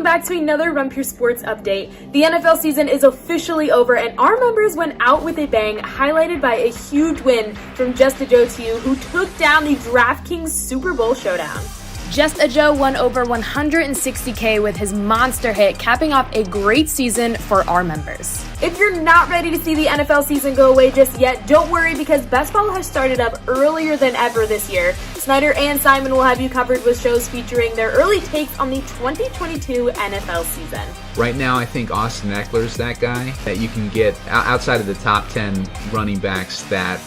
back to another Run Pure Sports update. The NFL season is officially over, and our members went out with a bang, highlighted by a huge win from Just a Joe to You, who took down the DraftKings Super Bowl Showdown. Just a Joe won over $160K with his monster hit, capping off a great season for our members. If you're not ready to see the NFL season go away just yet, don't worry, because Best Ball has started up earlier than ever this year. Snyder and Simon will have you covered with shows featuring their early takes on the 2022 NFL season. Right now, I think Austin Eckler's that guy that you can get outside of the top 10 running backs that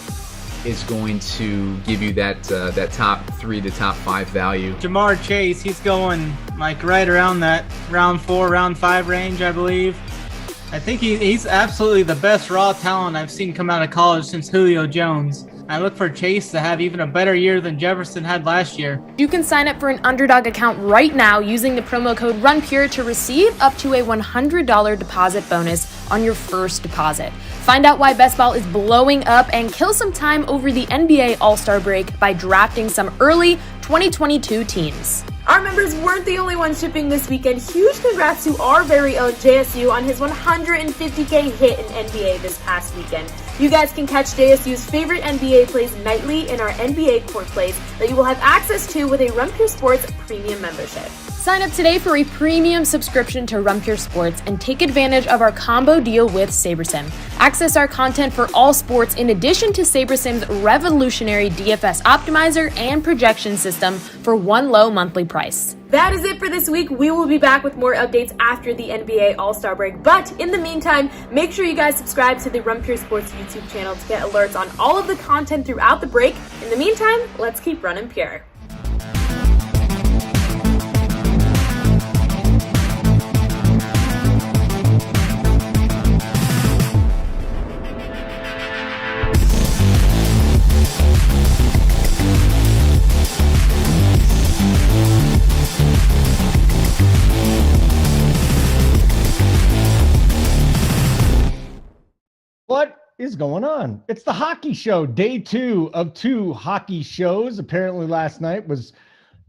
is going to give you that top 3 to top 5 value. Jamar Chase, he's going like right around that round 4, round 5 range, I believe. I think he's absolutely the best raw talent I've seen come out of college since Julio Jones. I look for Chase to have even a better year than Jefferson had last year. You can sign up for an Underdog account right now using the promo code RUNPURE to receive up to a $100 deposit bonus on your first deposit. Find out why Best Ball is blowing up and kill some time over the NBA All-Star break by drafting some early 2022 teams. Our members weren't the only ones shipping this weekend. Huge congrats to our very own JSU on his 150K hit in NBA this past weekend. You guys can catch JSU's favorite NBA plays nightly in our NBA court plays that you will have access to with a Run Pure Sports premium membership. Sign up today for a premium subscription to Run Pure Sports and take advantage of our combo deal with SabreSim. Access our content for all sports in addition to SabreSim's revolutionary DFS optimizer and projection system for one low monthly price. That is it for this week. We will be back with more updates after the NBA All-Star break. But in the meantime, make sure you guys subscribe to the Run Pure Sports YouTube channel to get alerts on all of the content throughout the break. In the meantime, let's keep running pure. What is going on? It's the hockey show, day 2 of 2 hockey shows. Apparently last night was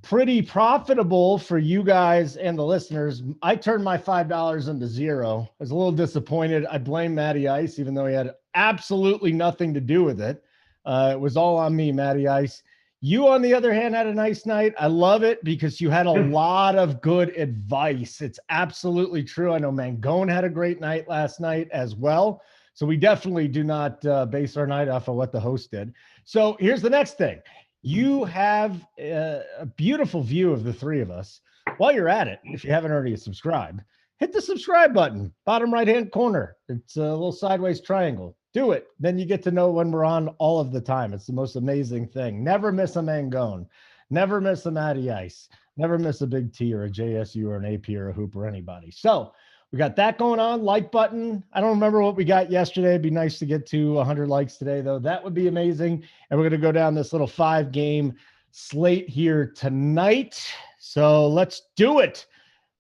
pretty profitable for you guys and the listeners. I turned my $5 into zero. I was a little disappointed. I blame Matty Ice, even though he had absolutely nothing to do with it. It was all on me, Matty Ice. You, on the other hand, had a nice night. I love it because you had a lot of good advice. It's absolutely true. I know Mangone had a great night last night as well. So we definitely do not base our night off of what the host did. So here's the next thing. You have a beautiful view of the three of us. While you're at it, if you haven't already subscribed, hit the subscribe button, bottom right-hand corner. It's a little sideways triangle. Do it. Then you get to know when we're on all of the time. It's the most amazing thing. Never miss a Mangone. Never miss a Matty Ice. Never miss a Big T or a JSU or an AP or a Hoop or anybody. So we got that going on. Like button. I don't remember what we got yesterday. It'd be nice to get to 100 likes today, though. That would be amazing. And we're going to go down this little 5-game slate here tonight. So let's do it.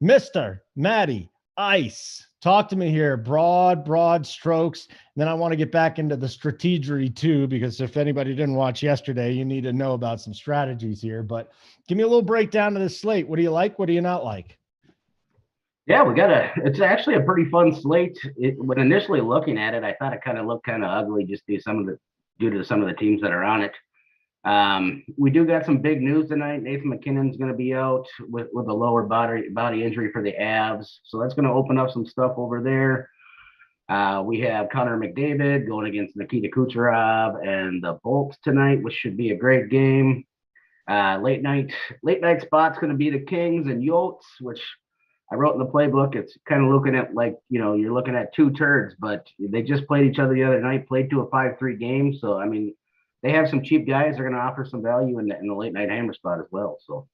Mr. Matty Ice, talk to me here. Broad strokes. And then I want to get back into the strategery too, because if anybody didn't watch yesterday, you need to know about some strategies here. But give me a little breakdown of this slate. What do you like? What do you not like? Yeah, it's actually a pretty fun slate. When initially looking at it, I thought it kind of looked kind of ugly just due to some of the teams that are on it. We do got some big news tonight. Nathan McKinnon's going to be out with a lower body injury for the Avs. So that's going to open up some stuff over there. We have Connor McDavid going against Nikita Kucherov and the Bolts tonight, which should be a great game. Late night spot's going to be the Kings and Yotes, which I wrote in the playbook. It's kind of looking at like, you're looking at two turds, but they just played each other the other night, played to a 5-3 game. So, I mean, they have some cheap guys. They're going to offer some value in the late night hammer spot as well. So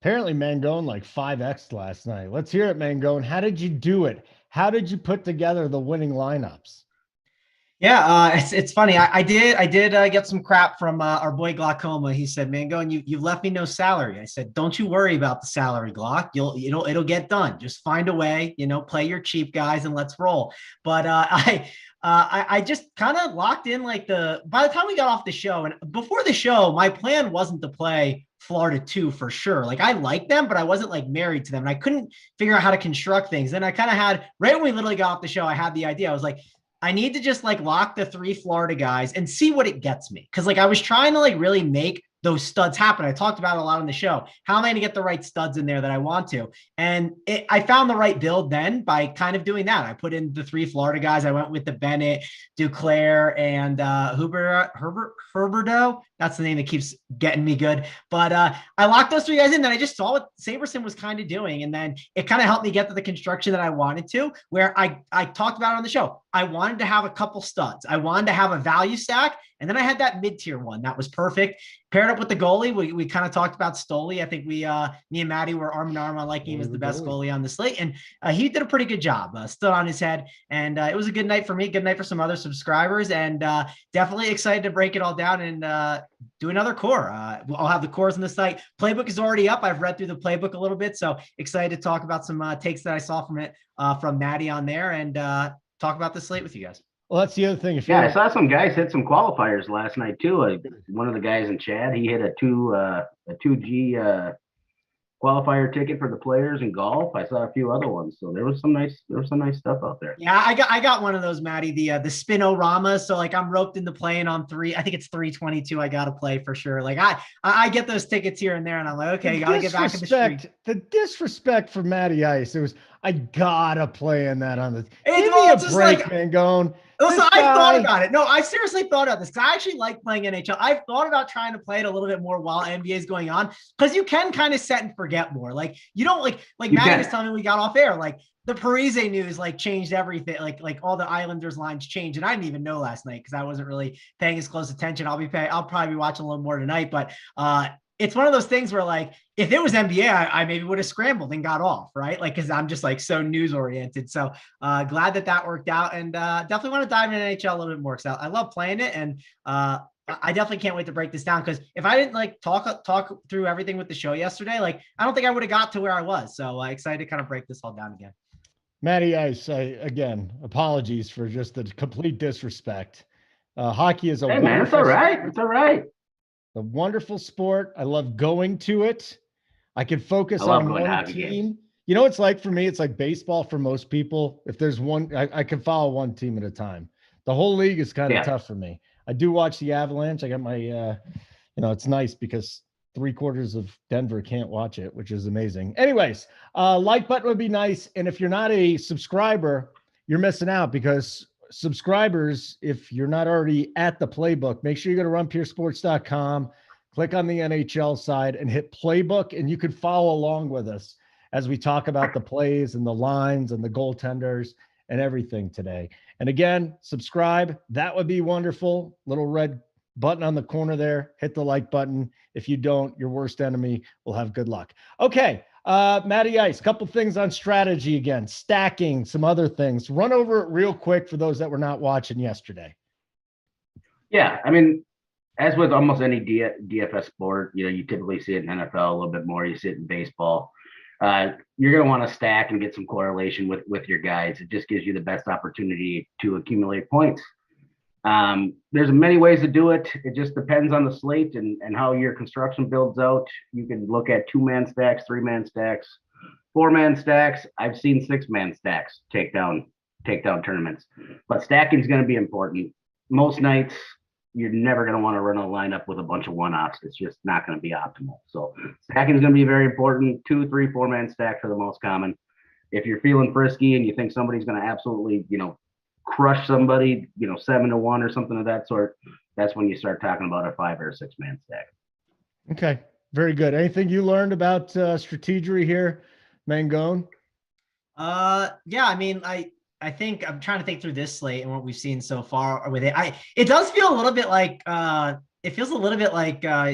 apparently Mangone like 5X last night. Let's hear it, Mangone. How did you do it? How did you put together the winning lineups? Yeah, it's funny. I did get some crap from our boy Glaucoma. He said, "Mangone, you've left me no salary." I said, "Don't you worry about the salary, Glock. It'll get done. Just find a way. Play your cheap guys and let's roll." But I just kind of locked in by the time we got off the show, and before the show, my plan wasn't to play Florida 2 for sure. Like I like them, but I wasn't like married to them. And I couldn't figure out how to construct things. Then I kind of had, right when we literally got off the show, I had the idea. I was like, I need to just like lock the 3 Florida guys and see what it gets me. Cause like I was trying to like really make those studs happen. I talked about it a lot on the show. How am I going to get the right studs in there that I want to? And I found the right build then by kind of doing that. I put in the 3 Florida guys. I went with the Bennett, Duclair, and Herberto. That's the name that keeps getting me good. But I locked those 3 guys in. Then I just saw what Sabreson was kind of doing. And then it kind of helped me get to the construction that I wanted to, where I talked about it on the show. I wanted to have a couple studs. I wanted to have a value stack. And then I had that mid-tier one that was perfect. Paired up with the goalie, we kind of talked about Stoli. I think me and Matty were arm in arm on liking him as the best goalie on the slate. And he did a pretty good job, stood on his head. And it was a good night for me, good night for some other subscribers. And definitely excited to break it all down and do another core. I'll have the cores on the site. Playbook is already up. I've read through the playbook a little bit. So excited to talk about some takes that I saw from it from Matty on there and talk about the slate with you guys. Well, that's the other thing. I saw some guys hit some qualifiers last night too. One of the guys in Chad, he hit a 2G qualifier ticket for the players in golf. I saw a few other ones, so there was some nice stuff out there. Yeah, I got one of those, Matty, the Spinorama. So like I'm roped into playing on 3. I think it's 322. I got to play for sure. Like I get those tickets here and there, and I'm like, okay, got to get back in the street. The disrespect for Matty Ice. It was I gotta play in that on the. Hey, give me a break, Mangone. Listen, I thought about it. No, I seriously thought about this because I actually like playing NHL. I've thought about trying to play it a little bit more while NBA is going on because you can kind of set and forget more. Like you don't like Matty was telling me we got off air. Like the Parise news like changed everything. Like all the Islanders lines changed, and I didn't even know last night because I wasn't really paying as close attention. I'll probably be watching a little more tonight, but it's one of those things where like if it was NBA, I maybe would have scrambled and got off, right? Like because I'm just like so news oriented. So glad that worked out, and definitely want to dive into NHL a little bit more because I love playing it, and I definitely can't wait to break this down because if I didn't like talk through everything with the show yesterday, like I don't think I would have got to where I was. So excited to kind of break this all down again. Matty Ice, again, apologies for just the complete disrespect. Hockey is a man, it's all right. It's all right. A wonderful sport. I love going to it. I can focus on one team. You know, it's like for me, it's like baseball for most people. If there's one, I can follow one team at a time. The whole league is kind of tough for me. I do watch the Avalanche. I got my, it's nice because 3/4 of Denver can't watch it, which is amazing. Anyways, like button would be nice. And if you're not a subscriber, you're missing out because subscribers, if you're not already at the playbook, make sure you go to runpuresports.com, click on the NHL side and hit playbook, and you can follow along with us as we talk about the plays and the lines and the goaltenders and everything today. And again, subscribe. That would be wonderful. Little red button on the corner there. Hit the like button. If you don't, your worst enemy will have good luck. Okay. Matty Ice, couple things on strategy again, stacking, some other things. Run over it real quick for those that were not watching yesterday. Yeah, I mean, as with almost any DFS sport, you typically see it in NFL a little bit more. You see it in baseball. You're going to want to stack and get some correlation with your guys. It just gives you the best opportunity to accumulate points. There's many ways to do it. It just depends on the slate and how your construction builds out. You can look at 2-man stacks, 3-man stacks, 4-man stacks. I've seen 6-man stacks take down tournaments, but stacking is going to be important. Most nights, you're never going to want to run a lineup with a bunch of one-offs. It's just not going to be optimal. So stacking is going to be very important. 2, 3, 4-man stacks are the most common. If you're feeling frisky and you think somebody's going to absolutely, crush somebody, 7-1 or something of that sort, that's when you start talking about a 5 or a 6-man stack. Okay. Very good. Anything you learned about strategery here, Mangone? Yeah, I mean, I think I'm trying to think through this slate and what we've seen so far with it. It does feel a little bit like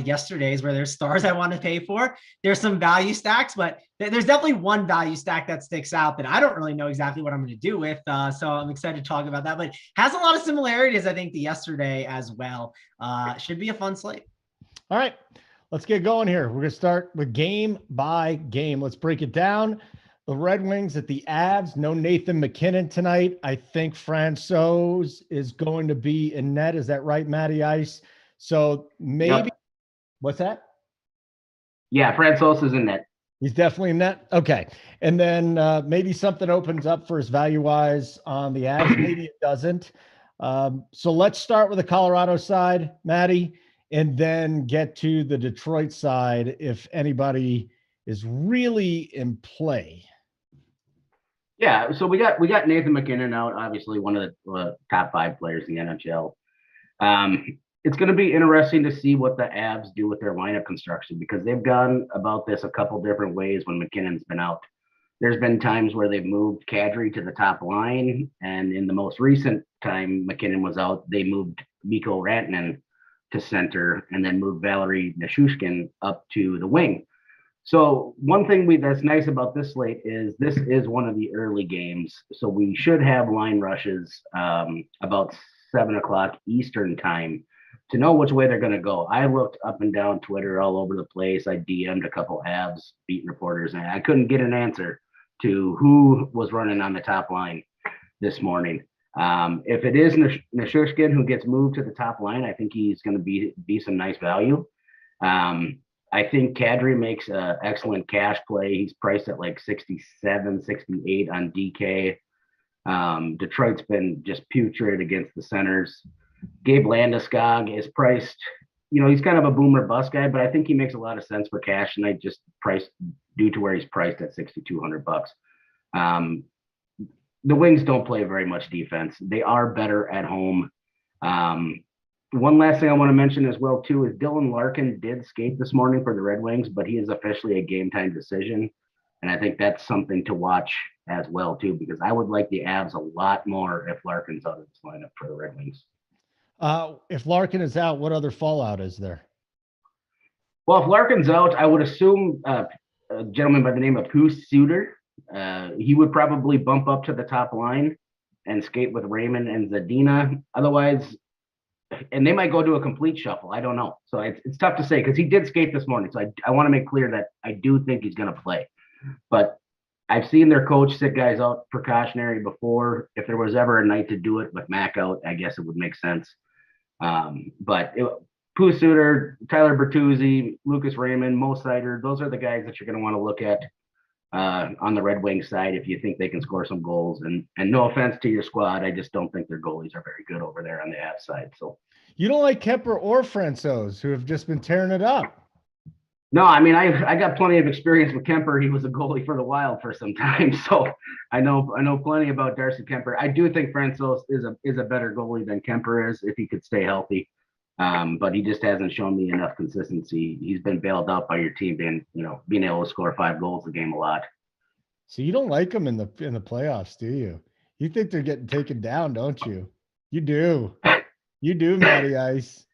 yesterday's where there's stars I want to pay for. There's some value stacks, but there's definitely one value stack that sticks out that I don't really know exactly what I'm going to do with. So I'm excited to talk about that, but has a lot of similarities, I think, to yesterday as well. Should be a fun slate. All right, let's get going here. We're going to start with game by game. Let's break it down. The Red Wings at the Avs. No Nathan McKinnon tonight. I think Francouz is going to be in net. Is that right, Matty Ice? So maybe, What's that? Yeah, Francouz is in net. He's definitely in net. Okay. And then maybe something opens up for us value-wise on the Avs. Maybe it doesn't. So let's start with the Colorado side, Matty, and then get to the Detroit side if anybody is really in play. Yeah, so we got Nathan MacKinnon out, obviously one of the top 5 players in the NHL. It's going to be interesting to see what the Avs do with their lineup construction, because they've gone about this a couple different ways when McKinnon's been out. There's been times where they've moved Kadri to the top line, and in the most recent time McKinnon was out, they moved Mikko Rantanen to center and then moved Valeri Nichushkin up to the wing. So one thing that's nice about this slate is this is one of the early games, so we should have line rushes about 7 o'clock Eastern time to know which way they're going to go. I looked up and down Twitter all over the place. I DM'd a couple Avs beat reporters, and I couldn't get an answer to who was running on the top line this morning. If it is Nichushkin who gets moved to the top line, I think he's going to be some nice value. I think Kadri makes an excellent cash play. He's priced at like 67, 68 on DK. Detroit's been just putrid against the centers. Gabe Landeskog is priced, he's kind of a boomer bust guy, but I think he makes a lot of sense for cash, and I just priced due to where he's priced at $6,200. The Wings don't play very much defense. They are better at home. One last thing I want to mention as well, too, is Dylan Larkin did skate this morning for the Red Wings, but he is officially a game-time decision. And I think that's something to watch as well, too, because I would like the Avs a lot more if Larkin's out of this lineup for the Red Wings. If Larkin is out, what other fallout is there? Well, if Larkin's out, I would assume a gentleman by the name of Pius Suter. He would probably bump up to the top line and skate with Raymond and Zadina. Otherwise, and they might go to a complete shuffle. I don't know. So it's tough to say because he did skate this morning. So I want to make clear that I do think he's going to play. But I've seen their coach sit guys out precautionary before. If there was ever a night to do it with Mac out, I guess it would make sense. But Pius Suter, Tyler Bertuzzi, Lucas Raymond, Mo Seider, those are the guys that you're going to want to look at on the Red Wings side if you think they can score some goals. And no offense to your squad, I just don't think their goalies are very good over there on the Avs side. So you don't like Kemper or Francouz, who have just been tearing it up. No, I mean, I got plenty of experience with Kemper. He was a goalie for the Wild for some time, so I know plenty about Darcy Kemper. I do think Francouz is a better goalie than Kemper is if he could stay healthy, but he just hasn't shown me enough consistency. He's been bailed out by your team being able to score 5 goals a game a lot. So you don't like them in the playoffs, do you? You think they're getting taken down, don't you? You do. You do, Matty Ice.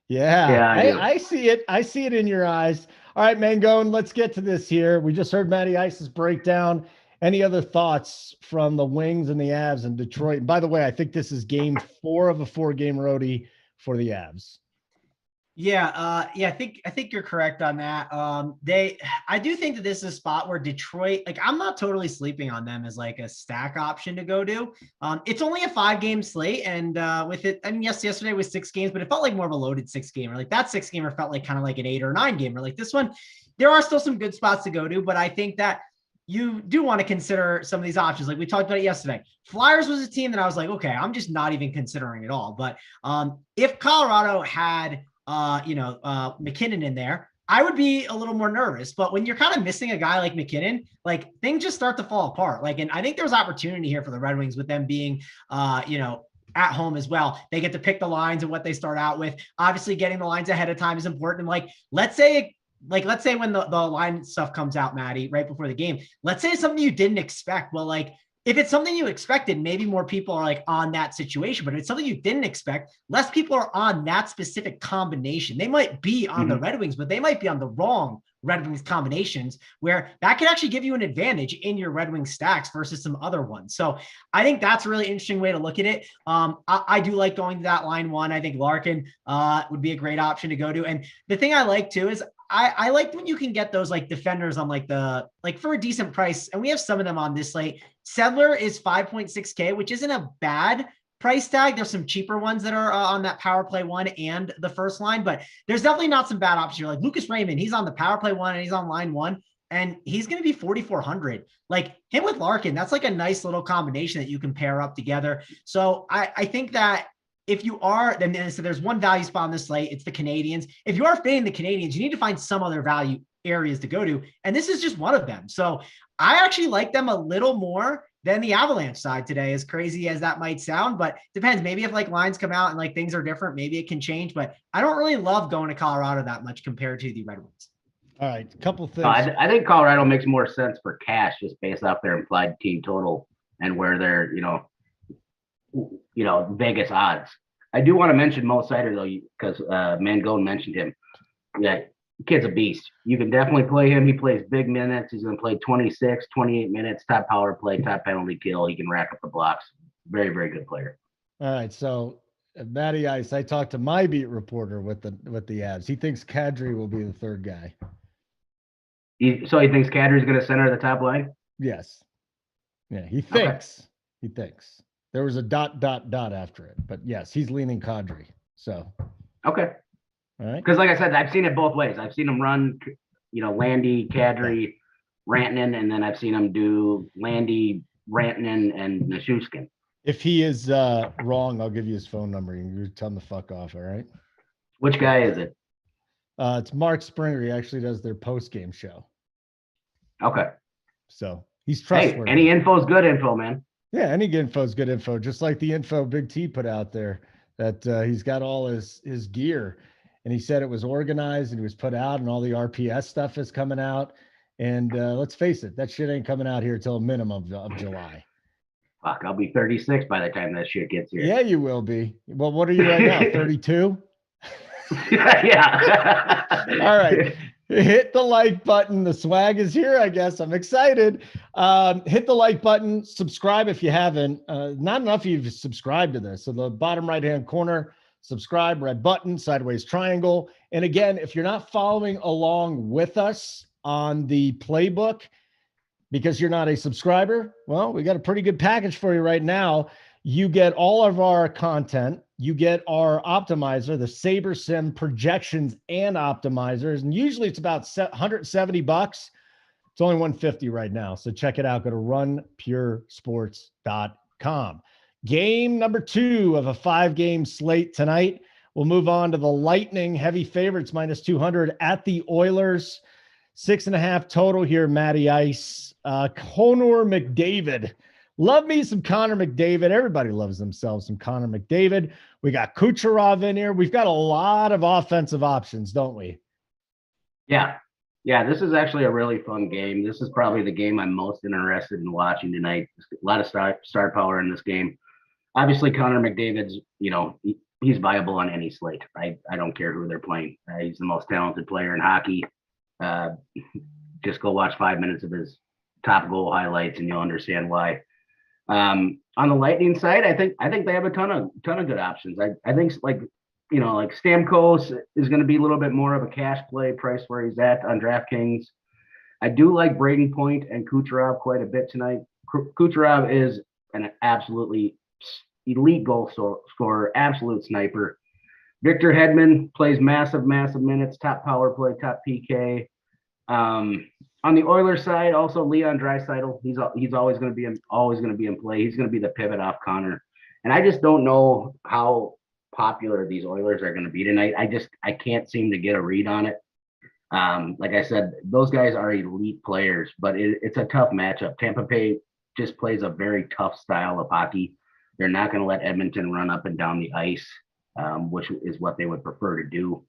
Yeah, I see it. I see it in your eyes. All right, Mangone, let's get to this here. We just heard Matty Ice's breakdown. Any other thoughts from the Wings and the Avs in Detroit? And by the way, I think this is game 4 of a 4-game roadie for the Avs. Yeah, I think you're correct on that. I do think that this is a spot where Detroit, like, I'm not totally sleeping on them as like a stack option to go to. It's only a 5-game slate, and with it, I mean, yes, yesterday was 6 games, but it felt like more of a loaded 6-gamer. Like that 6-gamer felt like kind of like an 8 or 9-gamer. Like this one, there are still some good spots to go to, but I think that you do want to consider some of these options. Like we talked about it yesterday. Flyers was a team that I was like, okay, I'm just not even considering at all. But if Colorado had McKinnon in there, I would be a little more nervous. But when you're kind of missing a guy like McKinnon, like things just start to fall apart. Like, and I think there's opportunity here for the Red Wings with them being, at home as well. They get to pick the lines and what they start out with. Obviously, getting the lines ahead of time is important. And let's say when the line stuff comes out, Matty, right before the game, let's say it's something you didn't expect. Well, like, if it's something you expected, maybe more people are like on that situation, but if it's something you didn't expect, less people are on that specific combination. They might be on the Red Wings, but they might be on the wrong Red Wings combinations where that could actually give you an advantage in your Red Wings stacks versus some other ones. So I think that's a really interesting way to look at it. I do like going to that line 1. I think Larkin would be a great option to go to. And the thing I like too is I like when you can get those like defenders on for a decent price. And we have some of them on this slate. Sedler is 5.6K, which isn't a bad price tag. There's some cheaper ones that are on that power play one and the first line, but there's definitely not some bad options. Like Lucas Raymond, he's on the power play one and he's on line one, and he's going to be 4,400. Like him with Larkin, that's like a nice little combination that you can pair up together. So I think that if you are, then so there's one value spot on this slate, it's the Canadiens. If you are fading the Canadiens, you need to find some other value areas to go to, and this is just one of them. So I actually like them a little more than the Avalanche side today, as crazy as that might sound, but depends. Maybe if like lines come out and like things are different, maybe it can change, but I don't really love going to Colorado that much compared to the Red Wings. All right, a couple things. I think Colorado makes more sense for cash just based off their implied team total and where they're, Vegas odds. I do want to mention Mo Sider though, because Mangone mentioned him. Yeah, kid's a beast. You can definitely play him. He plays big minutes. He's going to play 26, 28 minutes, top power play, top penalty kill. He can rack up the blocks. Very, very good player. All right, so Matty Ice, I talked to my beat reporter with the Avs. He thinks Kadri will be the third guy. So he thinks Kadri's going to center the top line? Yes. Yeah, he thinks. Okay. He thinks. There was a ... after it, but yes, he's leaning Kadri. So. Okay. All right. Because like I said, I've seen it both ways. I've seen him run, Landy, Kadri, Rantanen, and then I've seen him do Landy, Rantanen, and Nichushkin. If he is wrong, I'll give you his phone number. You tell him to fuck off, all right? Which guy is it? It's Mark Springer. He actually does their post-game show. Okay. So he's trustworthy. Hey, any info is good info, man. Yeah, any info is good info. Just like the info Big T put out there that he's got all his gear. And he said it was organized and it was put out and all the RPS stuff is coming out. And let's face it, that shit ain't coming out here till minimum of July. Fuck, I'll be 36 by the time that shit gets here. Yeah, you will be. Well, what are you right now, 32? Yeah. All right. Hit the like button. The swag is here, I guess. I'm excited. Hit the like button. Subscribe if you haven't. Not enough of you have subscribed to this. So the bottom right-hand corner, subscribe, red button, sideways triangle. And again, if you're not following along with us on the playbook because you're not a subscriber, well, we got a pretty good package for you right now. You get all of our content. You get our optimizer, the Sabre Sim projections and optimizers. And usually it's about $170. It's only $150 right now. So check it out. Go to runpuresports.com. Game number 2 of a 5-game slate tonight. We'll move on to the Lightning, heavy favorites, -200 at the Oilers. 6.5 total here, Matty Ice. Connor McDavid. Love me some Connor McDavid. Everybody loves themselves some Connor McDavid. We got Kucherov in here. We've got a lot of offensive options, don't we? Yeah. Yeah, this is actually a really fun game. This is probably the game I'm most interested in watching tonight. There's a lot of star power in this game. Obviously, Connor McDavid's, he's viable on any slate. I don't care who they're playing. He's the most talented player in hockey. Just go watch 5 minutes of his top goal highlights and you'll understand why. On the Lightning side, I think they have a ton of good options. I think like Stamkos is going to be a little bit more of a cash play price where he's at on DraftKings. I do like Braden Point and Kucherov quite a bit tonight. Kucherov is an absolutely elite goal scorer, absolute sniper. Victor Hedman plays massive minutes, top power play, top PK. On the Oilers side, also Leon Draisaitl. He's always going to be in play. He's going to be the pivot off Connor, and I just don't know how popular these Oilers are going to be tonight. I can't seem to get a read on it. Like I said, those guys are elite players, but it's a tough matchup. Tampa Bay just plays a very tough style of hockey. They're not going to let Edmonton run up and down the ice, which is what they would prefer to do.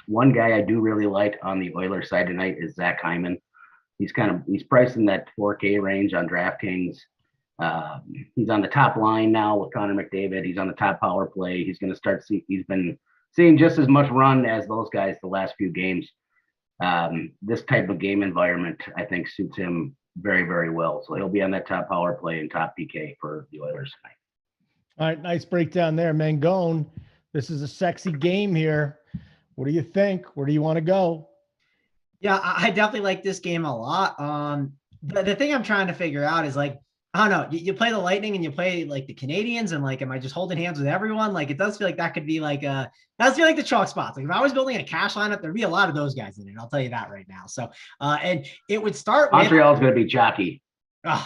One guy I do really like on the Oilers side tonight is Zach Hyman. He's priced in that 4K range on DraftKings. He's on the top line now with Connor McDavid. He's on the top power play. He's going to start he's been seeing just as much run as those guys the last few games. This type of game environment, I think, suits him very, very well. So he'll be on that top power play and top PK for the Oilers tonight. All right, nice breakdown there, Mangone. This is a sexy game here. What do you think? Where do you want to go? Yeah, I definitely like this game a lot. The thing I'm trying to figure out is like, I don't know. You play the Lightning and you play like the Canadiens, and like, am I just holding hands with everyone? Like, it does feel like that could be like that's feel like the chalk spots. Like, if I was building a cash lineup, there'd be a lot of those guys in it. I'll tell you that right now. So, and it would start with Montreal's going to be jockey.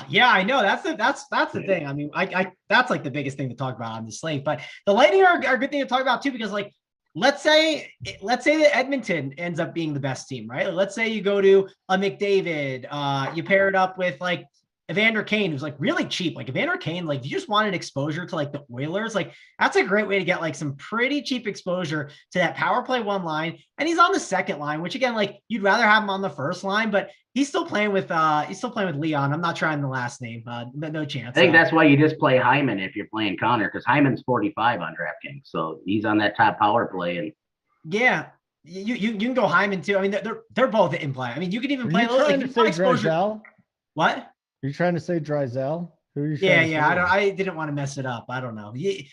yeah, I know. That's the thing. I mean, I that's like the biggest thing to talk about on the slate. But the Lightning are a good thing to talk about too, because like, let's say that Edmonton ends up being the best team, right? Let's say you go to a McDavid, you pair it up with like Evander Kane, who's like really cheap. Like Evander Kane, like if you just wanted exposure to like the Oilers, like that's a great way to get like some pretty cheap exposure to that power play one line. And he's on the second line, which again, like you'd rather have him on the first line, but he's still playing with Leon. I'm not trying the last name. No chance. I think that's why you just play Hyman if you're playing Connor, because Hyman's 45 on DraftKings, so he's on that top power play. And yeah, you can go Hyman too. I mean, they're both in play. I mean, you could even play a little like exposure. What? You're trying to say Drysdale? Who are you Yeah. I didn't want to mess it up. I don't know.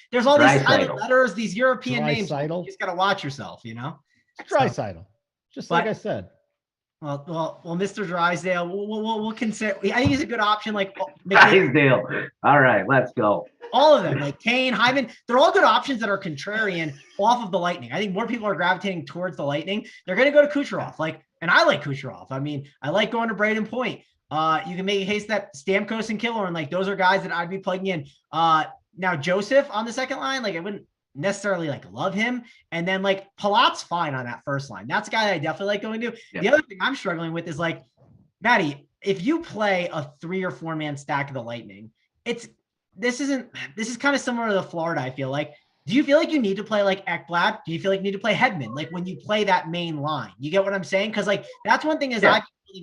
There's all these silent letters, these European names. You just got to watch yourself, you know? It's Draisaitl. Just like I said. Well, Mr. Drysdale, we'll consider. I think he's a good option. Like Drysdale. All right, let's go. All of them, like Kane, Hyman, they're all good options that are contrarian off of the Lightning. I think more people are gravitating towards the Lightning. They're going to go to Kucherov. And I like Kucherov. I mean, I like going to Braden Point. You can make a case that Stamkos and Killer, and like those are guys that I'd be plugging in. Now Joseph on the second line, like I wouldn't necessarily like love him. And then like Palat's fine on that first line. That's a guy that I definitely like going to. Yeah. The other thing I'm struggling with is like, Matty, if you play a 3 or 4 man stack of the Lightning, this is kind of similar to the Florida. I feel like, do you feel like you need to play like Ekblad? Do you feel like you need to play Hedman? Like when you play that main line, you get what I'm saying? Cause like, that's one thing is I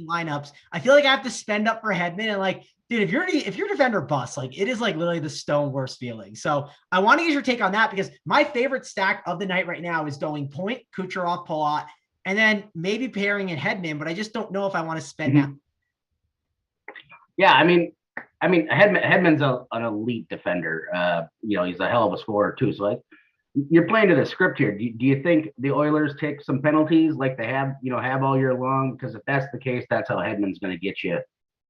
lineups. I feel like I have to spend up for Hedman, and like, dude, if your defender busts, like it is like literally the stone worst feeling. So I want to get your take on that, because my favorite stack of the night right now is going Point, Kucherov, Palat, and then maybe pairing in Hedman, but I just don't know if I want to spend that. Yeah, I mean, Hedman's an elite defender. He's a hell of a scorer too. So like, you're playing to the script here. Do you think the Oilers take some penalties like they have all year long? Because if that's the case, that's how Hedman's going to get you,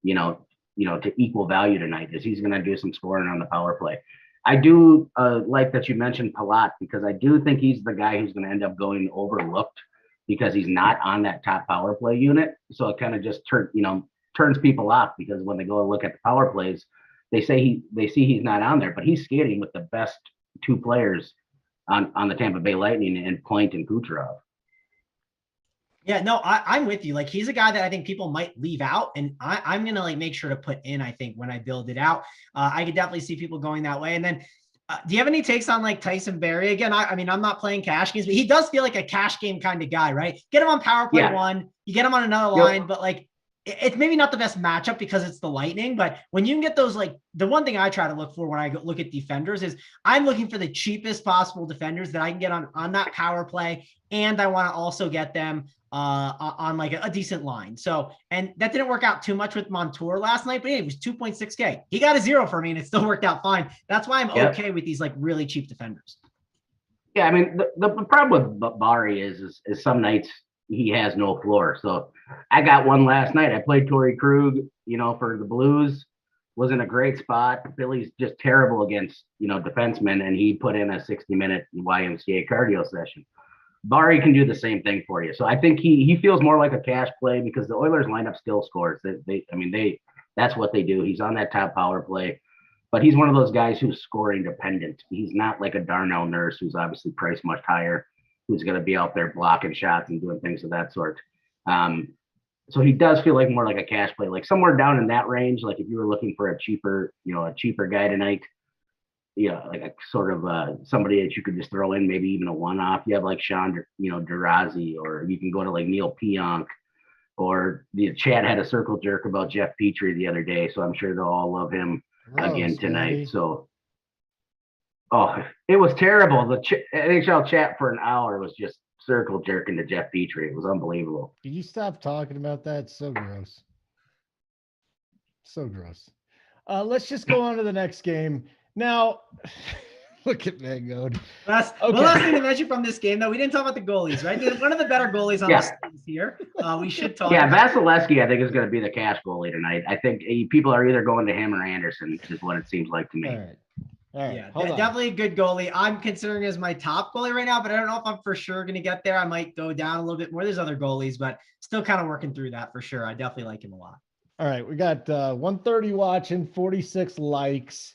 to equal value tonight, is he's going to do some scoring on the power play. I do like that you mentioned Palat, because I do think he's the guy who's going to end up going overlooked because he's not on that top power play unit. So it kind of just turns people off, because when they go and look at the power plays, they see he's not on there, but he's skating with the best 2 players on the Tampa Bay Lightning, and Point and Kucherov. Yeah, no, I'm with you. Like he's a guy that I think people might leave out, and I'm gonna like make sure to put in. I think when I build it out, I could definitely see people going that way. And then, do you have any takes on like Tyson Barrie? Again, I mean, I'm not playing cash games, but he does feel like a cash game kind of guy, right? Get him on power play 1, you get him on another line, but like, it's maybe not the best matchup because it's the Lightning, but when you can get those, like the one thing I try to look for when I look at defenders is I'm looking for the cheapest possible defenders that I can get on that power play. And I want to also get them on like a decent line. So, and that didn't work out too much with Montour last night, but it was 2.6K. He got a 0 for me and it still worked out fine. That's why I'm okay with these like really cheap defenders. Yeah. I mean, the problem with Barrie is some nights he has no floor. So I got one last night. I played Torrey Krug, for the Blues, was in a great spot. Philly's just terrible against, defensemen, and he put in a 60-minute YMCA cardio session. Barrie can do the same thing for you. So I think he feels more like a cash play, because the Oilers lineup still scores. That's what they do. He's on that top power play, but he's one of those guys who's scoring dependent. He's not like a Darnell Nurse, who's obviously priced much higher, who's going to be out there blocking shots and doing things of that sort. So he does feel like more like a cash play, like somewhere down in that range. Like if you were looking for a cheaper guy tonight, like a sort of somebody that you could just throw in, maybe even a one-off. You have like Sean, Durazi, or you can go to like Neil Pionk, or the chat had a circle jerk about Jeff Petrie the other day. So I'm sure they'll all love him again tonight. Baby. So, it was terrible. The NHL chat for an hour was just circle jerking to Jeff Petrie. It was unbelievable. Can you stop talking about that? It's so gross. So gross. Let's just go on to the next game. Now, Look at Mangone. One last thing to mention from this game, though, we didn't talk about the goalies, right? One of the better goalies on the team here. We should talk. Yeah, Vasilevsky, I think, is going to be the cash goalie tonight. I think people are either going to him or Anderson, is what it seems like to me. All right. Yeah, definitely a good goalie. I'm considering as my top goalie right now, but I don't know if I'm for sure going to get there. I might go down a little bit more. There's other goalies, but still kind of working through that for sure. I definitely like him a lot. All right, we got 130 watching, 46 likes.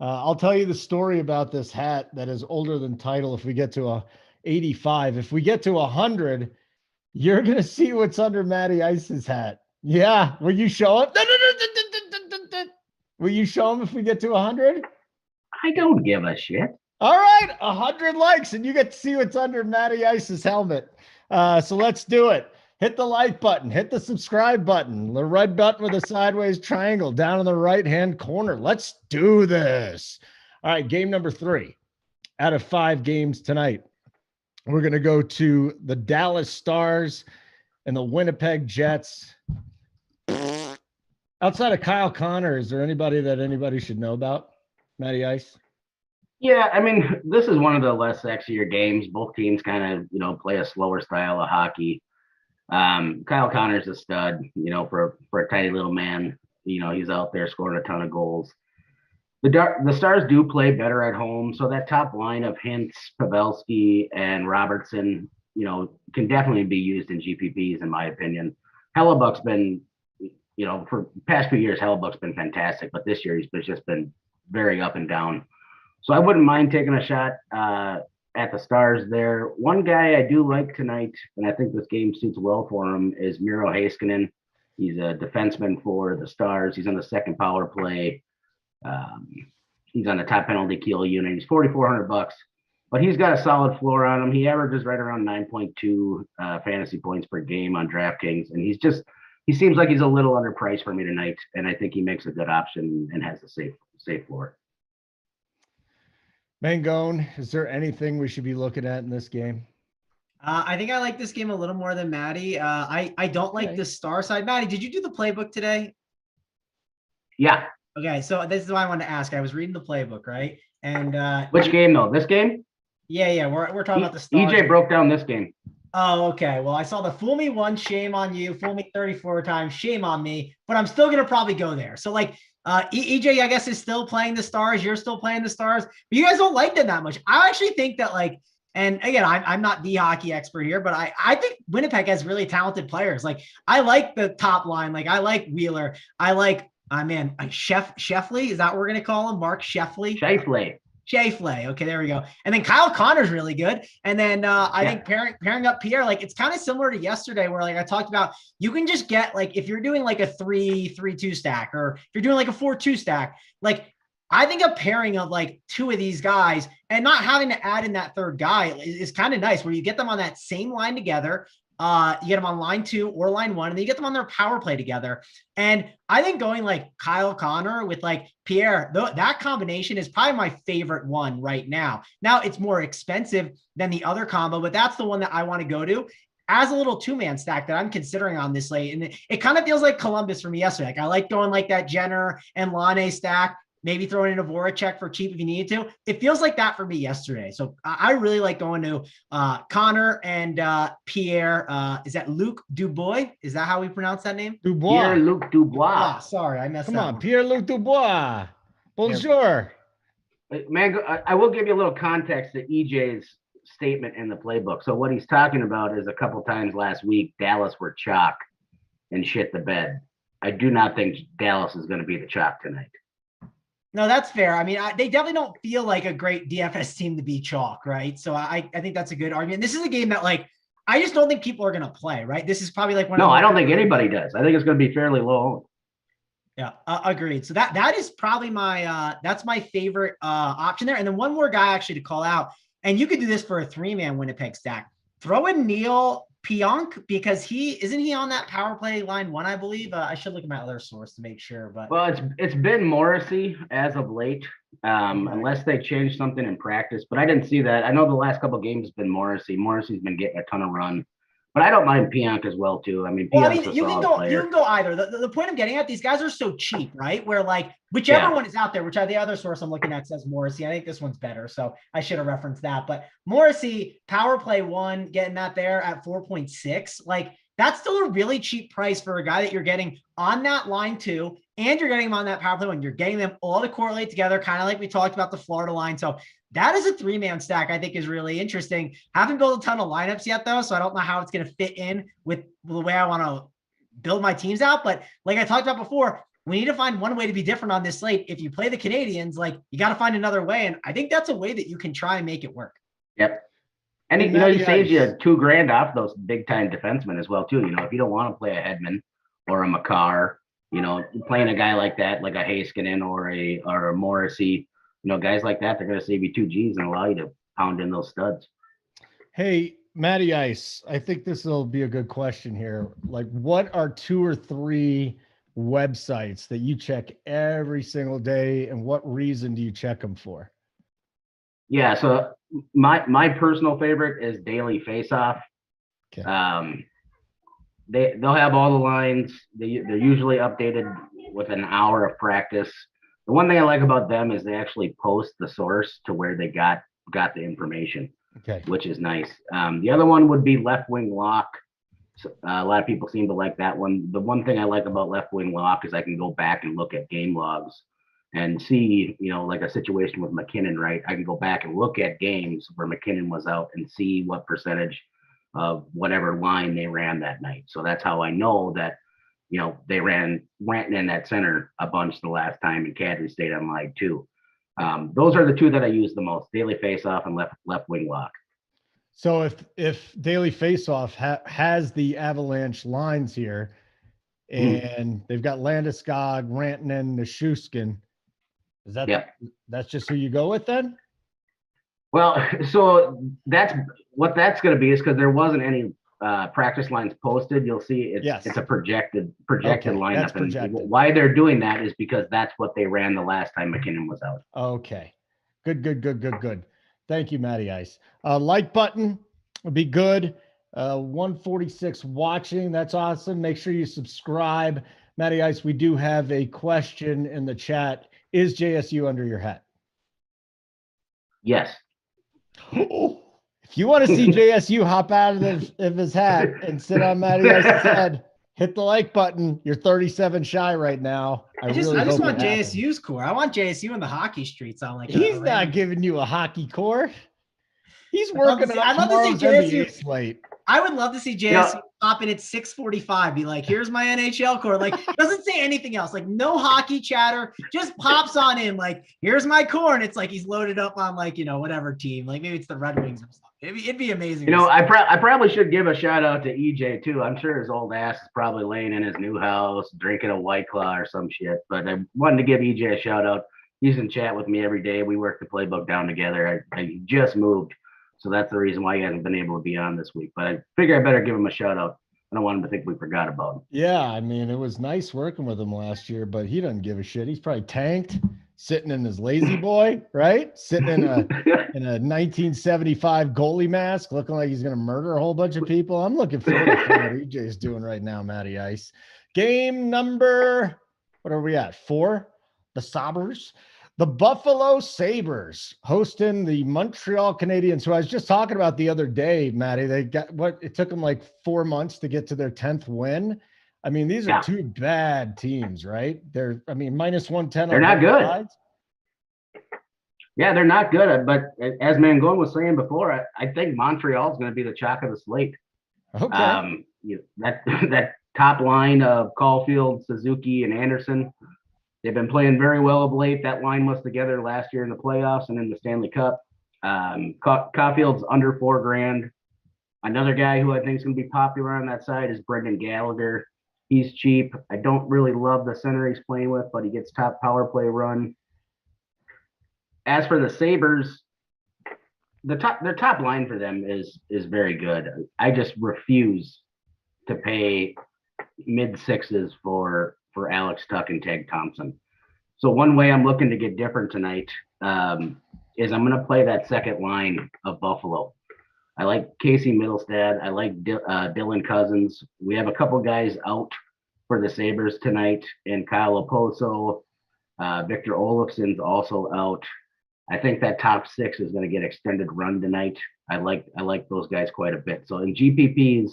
I'll tell you the story about this hat that is older than title. If we get to 85, if we get to 100, you're gonna see what's under Matty Ice's hat. Yeah, will you show him? Will you show him if we get to 100? I don't give a shit. All right, 100 likes, and you get to see what's under Matty Ice's helmet. So let's do it. Hit the like button, hit the subscribe button, the red button with a sideways triangle down in the right-hand corner. Let's do this. All right, game number 3 out of 5 games tonight. We're going to go to the Dallas Stars and the Winnipeg Jets. Outside of Kyle Connor, is there anybody that anybody should know about? Matty Ice? Yeah, I mean, this is one of the less sexier games. Both teams kind of, play a slower style of hockey. Kyle Connor's a stud, for a tiny little man. He's out there scoring a ton of goals. The Stars do play better at home, so that top line of Hintz, Pavelski, and Robertson, can definitely be used in GPPs, in my opinion. Hellebuck's been, for the past few years, Hellebuck's been fantastic, but this year he's just been very up and down. So I wouldn't mind taking a shot at the Stars there. One guy I do like tonight, and I think this game suits well for him, is Miro Heiskanen. He's a defenseman for the Stars. He's on the second power play. He's on the top penalty kill unit. He's $4,400, but he's got a solid floor on him. He averages right around 9.2 fantasy points per game on DraftKings, and he seems like he's a little underpriced for me tonight, and I think he makes a good option and has a safe floor. Mangone, is there anything we should be looking at in this game? I think I like this game a little more than Matty. I don't like the Star side. Matty, did you do the playbook today? Yeah. Okay, so this is why I wanted to ask. I was reading the playbook, right? And which game though? This game? Yeah. We're talking about the Stars. EJ broke down this game. Oh, okay. Well, I saw the fool me once, shame on you. Fool me 34 times, shame on me. But I'm still gonna probably go there. So EJ, I guess, is still playing the Stars. You're still playing the Stars, but you guys don't like them that much. I actually think that and again, I'm not the hockey expert here, but I think Winnipeg has really talented players. I like the top line. I like Wheeler. I like, Sheffley. Is that what we're going to call him? Mark Sheffley? Sheffley. Okay, there we go. And then Kyle Connor's really good. And then I think pairing up Pierre, it's kind of similar to yesterday where I talked about, you can just get if you're doing a 3-3-2 stack, or if you're doing a 4-2 stack, I think a pairing of two of these guys and not having to add in that third guy is kind of nice, where you get them on that same line together. You get them on line 2 or line 1, and then you get them on their power play together. And I think going Kyle Connor with Pierre, that combination is probably my favorite one right now. Now it's more expensive than the other combo, but that's the one that I want to go to as a little 2-man stack that I'm considering on this slate. And it kind of feels like Columbus for me yesterday. I like going that Jenner and Laine stack. Maybe throwing in a Voracek for cheap if you needed to. It feels like that for me yesterday. So I really like going to Connor and Pierre. Is that Luc Dubois? Is that how we pronounce that name? Dubois. Pierre-Luc Dubois. Sorry, I messed up. Come on, Pierre-Luc Dubois. Bonjour. Man, I will give you a little context to EJ's statement in the playbook. So what he's talking about is a couple times last week, Dallas were chalk and shit the bed. I do not think Dallas is going to be the chalk tonight. No, that's fair. They definitely don't feel like a great DFS team to be chalk, right? So I think that's a good argument. This is a game that I just don't think people are going to play, right? This is probably one. No, I don't think anybody does. I think it's going to be fairly low. Yeah, agreed. So that is probably that's my favorite option there. And then one more guy actually to call out, and you could do this for a 3-man Winnipeg stack. Throw in Neil Pionk, because isn't he on that power play line 1, I believe. I should look at my other source to make sure. But it's been Morrissey as of late, unless they change something in practice. But I didn't see that. I know the last couple of games has been Morrissey. Morrissey's been getting a ton of run. But I don't mind Pionk as well too. I mean, Well, Pionk's a you can solid go, player. you can go either. The point I'm getting at, these guys are so cheap, right? Where like whichever one is out there, which the other source I'm looking at says Morrissey. I think this one's better, so I should have referenced that. But Morrissey, power play 1, getting that there at 4.6, like that's still a really cheap price for a guy that you're getting on that line 2, and you're getting him on that power play 1. You're getting them all to correlate together, kind of like we talked about the Florida line. So that is a 3-man stack I think is really interesting. Haven't built a ton of lineups yet, though, so I don't know how it's going to fit in with the way I want to build my teams out. But like I talked about before, we need to find one way to be different on this slate. If you play the Canadiens, like you got to find another way. And I think that's a way that you can try and make it work. Yep. And he saves you $2,000 off those big time defensemen as well, too. If you don't want to play a Hedman or a Makar, playing a guy like that, like a Heiskanen or a Morrissey, guys like that, they're going to save you 2 G's and allow you to pound in those studs. Hey, Matty Ice, I think this will be a good question here. Like, what are 2 or 3 websites that you check every single day, and what reason do you check them for? Yeah, so my personal favorite is Daily Faceoff. Okay. They'll have all the lines. They're usually updated with an hour of practice. The one thing I like about them is they actually post the source to where they got the information, okay, which is nice. The other one would be Left Wing Lock. A lot of people seem to like that one. The one thing I like about Left Wing Lock is I can go back and look at game logs and see, like a situation with McKinnon, right? I can go back and look at games where McKinnon was out and see what percentage of whatever line they ran that night. So that's how I know that, they ran Rantanen at center a bunch the last time, and Kadri stayed on line 2. Those are the 2 that I use the most: Daily Faceoff and Left Wing Lock. So if Daily Faceoff has the Avalanche lines here, and they've got Landeskog, Rantanen, Nichushkin, is that that's just who you go with then? Well, so that's what that's going to be, is because there wasn't any practice lines posted. You'll see it's a projected lineup. And why they're doing that is because that's what they ran the last time McKinnon was out. Okay. Good. Thank you, Matty Ice. Like button would be good. 146 watching. That's awesome. Make sure you subscribe. Matty Ice, we do have a question in the chat. Is JSU under your hat? Yes. If you want to see JSU hop out of his hat and sit on Matty Ice's head, hit the like button. You're 37 shy right now. I just want JSU's core. I want JSU in the hockey streets. He's not giving you a hockey core. He's working on I'd love to see JSU slate. I would love to see JSU pop in at 6:45. Be like, here's my NHL core. Like, doesn't say anything else. Like, no hockey chatter. Just pops on in. Like, here's my core, and it's like he's loaded up on whatever team. Like maybe it's the Red Wings or something. It'd be amazing. I probably should give a shout out to EJ too. I'm sure his old ass is probably laying in his new house drinking a White Claw or some shit. But I wanted to give EJ a shout out. He's in chat with me every day. We work the playbook down together. I just moved, so that's the reason why he hasn't been able to be on this week. But I figure I better give him a shout out. I don't want him to think we forgot about him. Yeah, I mean, it was nice working with him last year, but he doesn't give a shit. He's probably tanked, sitting in his lazy boy, right? Sitting in a 1975 goalie mask, looking like he's going to murder a whole bunch of people. I'm looking forward to what EJ's doing right now, Matty Ice. Game number, what are we at? 4? The Sabres. The Buffalo Sabres hosting the Montreal Canadiens, who I was just talking about the other day, Matty. They got it took them like 4 months to get to their 10th win. I mean, these are 2 bad teams, right? Minus 110. They're not good. Sides. Yeah, they're not good. But as Mangone was saying before, I think Montreal is going to be the chalk of the slate. Okay. That top line of Caulfield, Suzuki, and Anderson. They've been playing very well of late. That line was together last year in the playoffs and in the Stanley Cup. Caulfield's under $4,000. Another guy who I think is going to be popular on that side is Brendan Gallagher. He's cheap. I don't really love the center he's playing with, but he gets top power play run. As for the Sabres, their top line for them is very good. I just refuse to pay mid-6s for Alex Tuck and Tag Thompson. So one way I'm looking to get different tonight is I'm going to play that second line of Buffalo. I like Casey Middlestad. I like Dylan Cousins. We have a couple guys out for the Sabres tonight, and Kyle Oposo. Victor Olofsson's also out. I think that top six is going to get extended run tonight. I like those guys quite a bit. So in GPPs,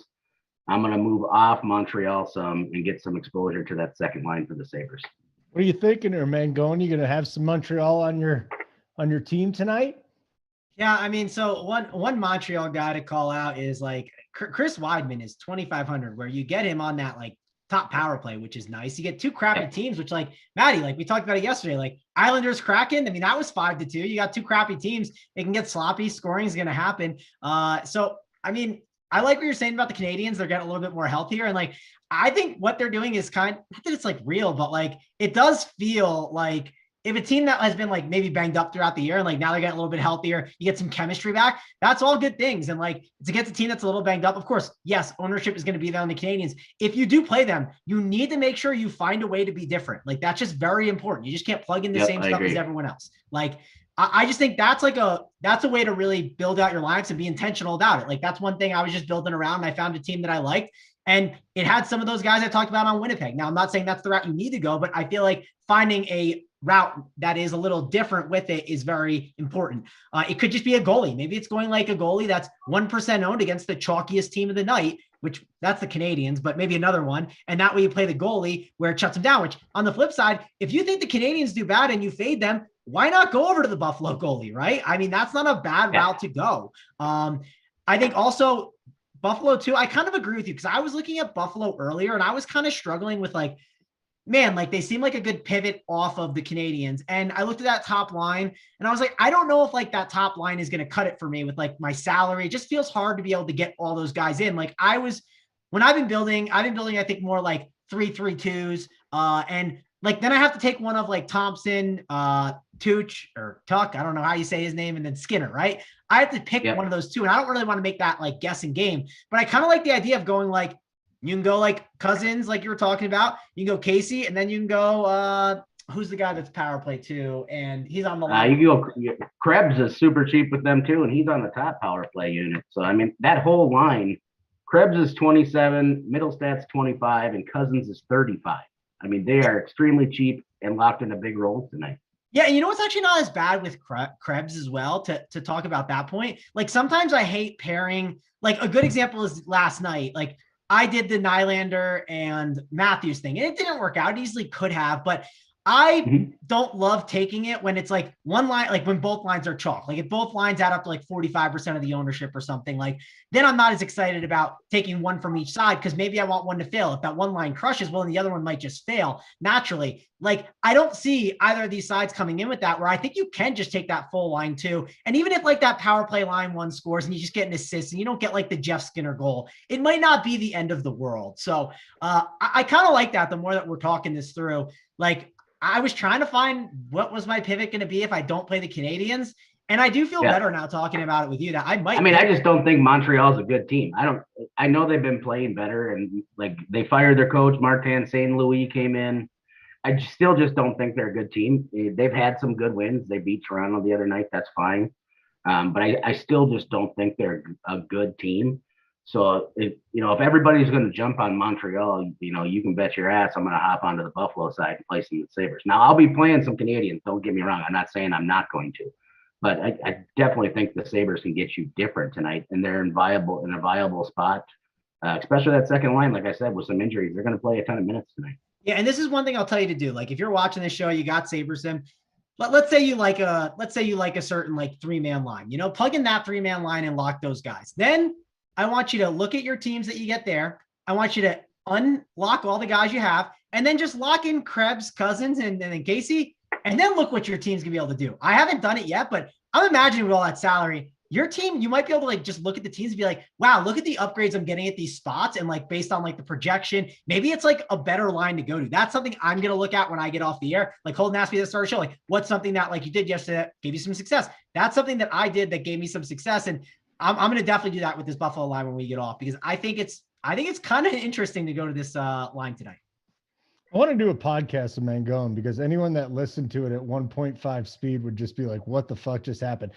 I'm going to move off Montreal some and get some exposure to that second line for the Sabres. What are you thinking there, Mangone? You going to have some Montreal on your team tonight? Yeah, I mean, so one Montreal guy to call out is like Chris Weidman is 2,500, where you get him on that like top power play, which is nice. You get two crappy teams, which like Matty, like we talked about it yesterday, like Islanders Kraken. I mean, that was 5-2. You got two crappy teams. It can get sloppy. Scoring is going to happen. So, I mean, I like what you're saying about the Canadiens. They're getting a little bit more healthier. And like, I think what they're doing is not that it's like real, but like, it does feel like if a team that has been like maybe banged up throughout the year and like now they're getting a little bit healthier, you get some chemistry back. That's all good things. And like to get the team that's a little banged up, of course, yes, ownership is going to be there on the Canadiens. If you do play them, you need to make sure you find a way to be different. Like that's just very important. You just can't plug in the same stuff as everyone else. Like I just think that's a way to really build out your lineups and be intentional about it. Like that's one thing I was just building around, and I found a team that I liked. And it had some of those guys I talked about on Winnipeg. Now, I'm not saying that's the route you need to go, but I feel like finding a route that is a little different with it is very important. It could just be a goalie. Maybe it's going like a goalie that's 1% owned against the chalkiest team of the night, which that's the Canadiens, but maybe another one. And that way you play the goalie where it shuts them down, which on the flip side, if you think the Canadiens do bad and you fade them, why not go over to the Buffalo goalie, right? I mean, that's not a bad route to go. I think also Buffalo too, I kind of agree with you because I was looking at Buffalo earlier and I was kind of struggling with like, man, like they seem like a good pivot off of the Canadiens. And I looked at that top line and I was like, I don't know if like that top line is going to cut it for me with like my salary. It just feels hard to be able to get all those guys in. Like when I've been building, I think more like 3-3-2s. And like, then I have to take one of like Thompson, Tuch or Tuck. I don't know how you say his name. And then Skinner, right? I have to pick one of those two. And I don't really want to make that like guessing game, but I kind of like the idea of going like, you can go like Cousins, like you were talking about. You can go Casey, and then you can go, who's the guy that's power play too? And he's on the line. You go, Krebs is super cheap with them too, and he's on the top power play unit. So, I mean, that whole line, Krebs is 27, Middlestat's 25, and Cousins is 35. I mean, they are extremely cheap and locked into big roles tonight. Yeah, and you know what's actually not as bad with Krebs as well, to talk about that point? Like, sometimes I hate pairing, like, a good example is last night. Like, I did the Nylander and Matthews thing, and it didn't work out. It easily could have, but I don't love taking it when it's like one line, like when both lines are chalk. Like if both lines add up to like 45% of the ownership or something, like then I'm not as excited about taking one from each side because maybe I want one to fail. If that one line crushes, well, and the other one might just fail naturally. Like I don't see either of these sides coming in with that, where I think you can just take that full line too. And even if like that power play line one scores and you just get an assist and you don't get like the Jeff Skinner goal, it might not be the end of the world. So I kind of like that the more that we're talking this through. Like I was trying to find what was my pivot going to be if I don't play the Canadiens. And I do feel better now talking about it with you that I might. I mean, I just don't think Montreal's a good team. I know they've been playing better and like they fired their coach, Martin St. Louis came in. I still just don't think they're a good team. They've had some good wins. They beat Toronto the other night. That's fine. But I still just don't think they're a good team. So if everybody's going to jump on Montreal, you can bet your ass I'm going to hop onto the Buffalo side and play some Sabres. Now I'll be playing some Canadiens. Don't get me wrong. I'm not saying I'm not going to, but I definitely think the Sabres can get you different tonight, and they're in a viable spot, especially that second line. Like I said, with some injuries, they're going to play a ton of minutes tonight. Yeah, and this is one thing I'll tell you to do. Like if you're watching this show, you got Sabres in. Let's say you like a certain like 3-man line. Plug in that 3-man line and lock those guys. Then I want you to look at your teams that you get there. I want you to unlock all the guys you have, and then just lock in Krebs, Cousins, and then Casey, and then look what your team's gonna be able to do. I haven't done it yet, but I'm imagining with all that salary, your team, you might be able to like just look at the teams and be like, wow, look at the upgrades I'm getting at these spots, and like based on like the projection, maybe it's like a better line to go to. That's something I'm gonna look at when I get off the air. Like Holden asked me at the start of the show, like what's something that like you did yesterday that gave you some success? That's something that I did that gave me some success, and I'm going to definitely do that with this Buffalo line when we get off, because I think it's kind of interesting to go to this line tonight. I want to do a podcast of Mangone because anyone that listened to it at 1.5 speed would just be like, what the fuck just happened?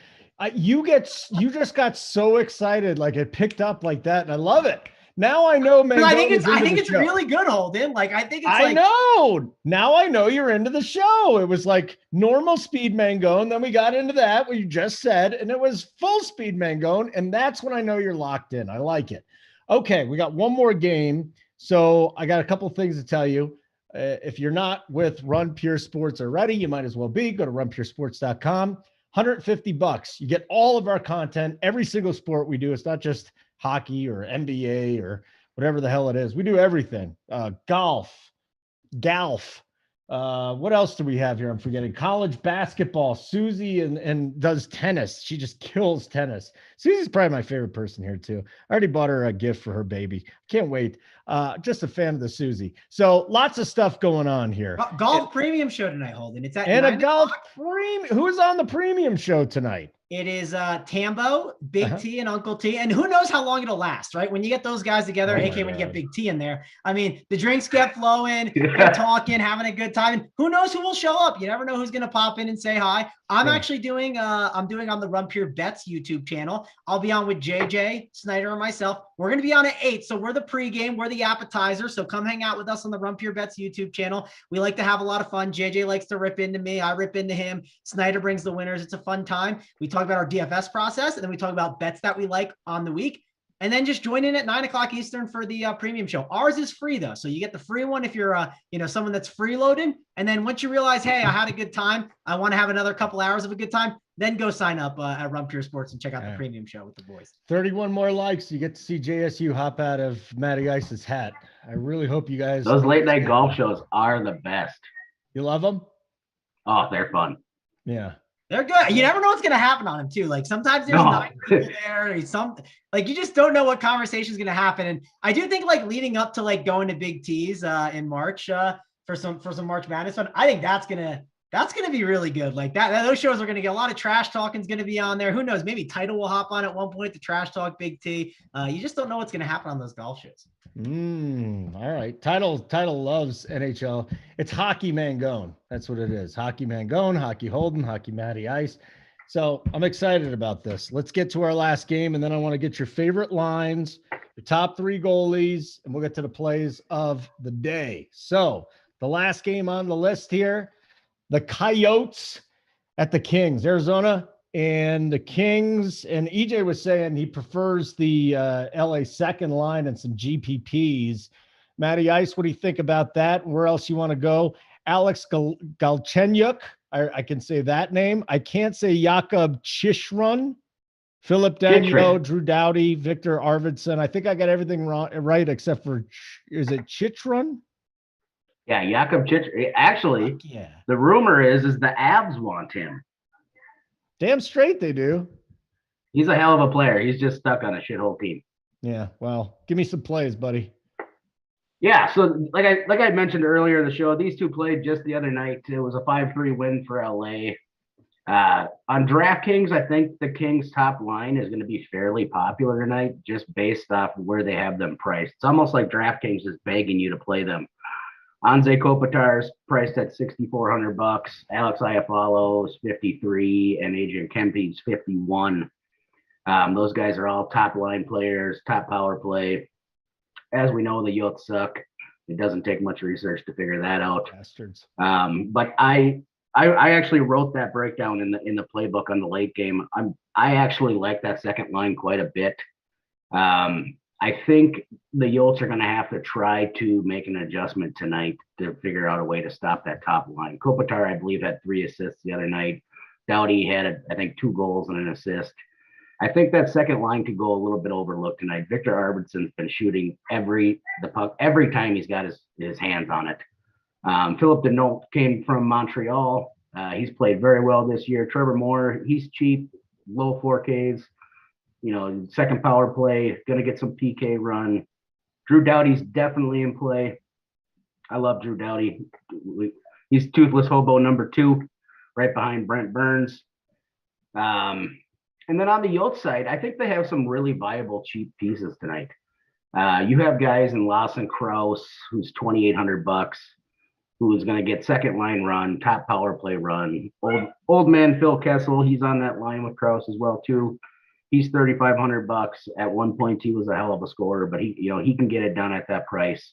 You just got so excited. Like it picked up like that. And I love it. Now I know Mangone. I think it's really good, Holden. Like I think it's I know. Now I know you're into the show. It was like normal speed Mangone. Then we got into that, what you just said, and it was full speed Mangone. And that's when I know you're locked in. I like it. Okay, we got one more game. So I got a couple things to tell you. If you're not with Run Pure Sports already, you might as well be. Go to runpuresports.com. $150. You get all of our content, every single sport we do. It's not just hockey or NBA or whatever the hell it is. We do everything. Golf. What else do we have here? I'm forgetting. College basketball. Susie and does tennis. She just kills tennis. Susie's probably my favorite person here too. I already bought her a gift for her baby. Can't wait. Just a fan of the Susie. So lots of stuff going on here. Golf premium show tonight, Holden. It's at and 9 a golf o'clock. premium. Who's on the premium show tonight? It is Tambo, Big T, and Uncle T. And who knows how long it'll last, right? When you get those guys together, aka when you get Big T in there. I mean, the drinks get flowing, they're talking, having a good time. And who knows who will show up? You never know who's going to pop in and say hi. I'm actually doing on the Run Pure Bets YouTube channel. I'll be on with JJ, Snyder, and myself. We're going to be on at 8. So we're the pregame, we're the appetizer. So come hang out with us on the Run Pure Bets YouTube channel. We like to have a lot of fun. JJ likes to rip into me. I rip into him. Snyder brings the winners. It's a fun time. We talk about our DFS process, and then we talk about bets that we like on the week. And then just join in at 9 o'clock Eastern for the premium show. Ours is free though. So you get the free one if you're someone that's freeloading. And then once you realize, hey, I had a good time, I want to have another couple hours of a good time, then go sign up at Run Pure Sports and check out the premium show with the boys. 31 more likes. You get to see JSU hop out of Matty Ice's hat. I really hope you guys. Those late night golf shows are the best. You love them? Oh, they're fun. Yeah. They're good. You never know what's going to happen on them too. Like sometimes there's 9 people there. Like you just don't know what conversation is going to happen. And I do think like leading up to like going to Big T's in March for some March Madness fun, I think that's gonna be really good. Like those shows are gonna get a lot of trash talking is gonna be on there. Who knows? Maybe Title will hop on at one point to trash talk Big T. You just don't know what's gonna happen on those golf shows. All right. Title loves NHL. It's Hockey Mangone. That's what it is. Hockey Mangone, Hockey Holden, Hockey Matty Ice. So I'm excited about this. Let's get to our last game, and then I want to get your favorite lines, your top 3 goalies, and we'll get to the plays of the day. So the last game on the list here, the Coyotes at the Kings, Arizona, and the Kings. And EJ was saying he prefers the LA second line and some GPPs. Matty Ice, what do you think about that? Where else you want to go? Alex Galchenyuk, I can say that name. I can't say Jakob Chychrun, Philip Daniel, Drew Doughty, Victor Arvidsson. I think I got everything right except for, is it Chychrun? Yeah, Jakob Chychrun. Actually, the rumor is the Avs want him. Damn straight they do. He's a hell of a player. He's just stuck on a shithole team. Yeah, well, give me some plays, buddy. Yeah, so like I mentioned earlier in the show, these two played just the other night. It was a 5-3 win for LA. On DraftKings, I think the Kings' top line is going to be fairly popular tonight, just based off where they have them priced. It's almost like DraftKings is begging you to play them. Anze Kopitar's priced at $6,400. Alex Iafallo's $53, and Adrian Kempe's $51. Those guys are all top line players, top power play. As we know, the Yotes suck. It doesn't take much research to figure that out. Bastards. But I actually wrote that breakdown in the playbook on the late game. I actually like that second line quite a bit. I think the Yotes are going to have to try to make an adjustment tonight to figure out a way to stop that top line. Kopitar, I believe, had 3 assists the other night. Doughty had, I think, 2 goals and an assist. I think that second line could go a little bit overlooked tonight. Victor Arvidsson's been shooting the puck every time he's got his hands on it. Philip Deneau came from Montreal. He's played very well this year. Trevor Moore, he's cheap, low 4Ks. Second power play, going to get some PK run. Drew Doughty's definitely in play. I love Drew Doughty. He's toothless hobo number 2, right behind Brent Burns. And then on the Yotes side, I think they have some really viable cheap pieces tonight. You have guys in Lawson Krause, who's $2,800. who is going to get second line run, top power play run. Old man Phil Kessel, he's on that line with Krause as well too. He's $3,500. At one point, he was a hell of a scorer, but he can get it done at that price.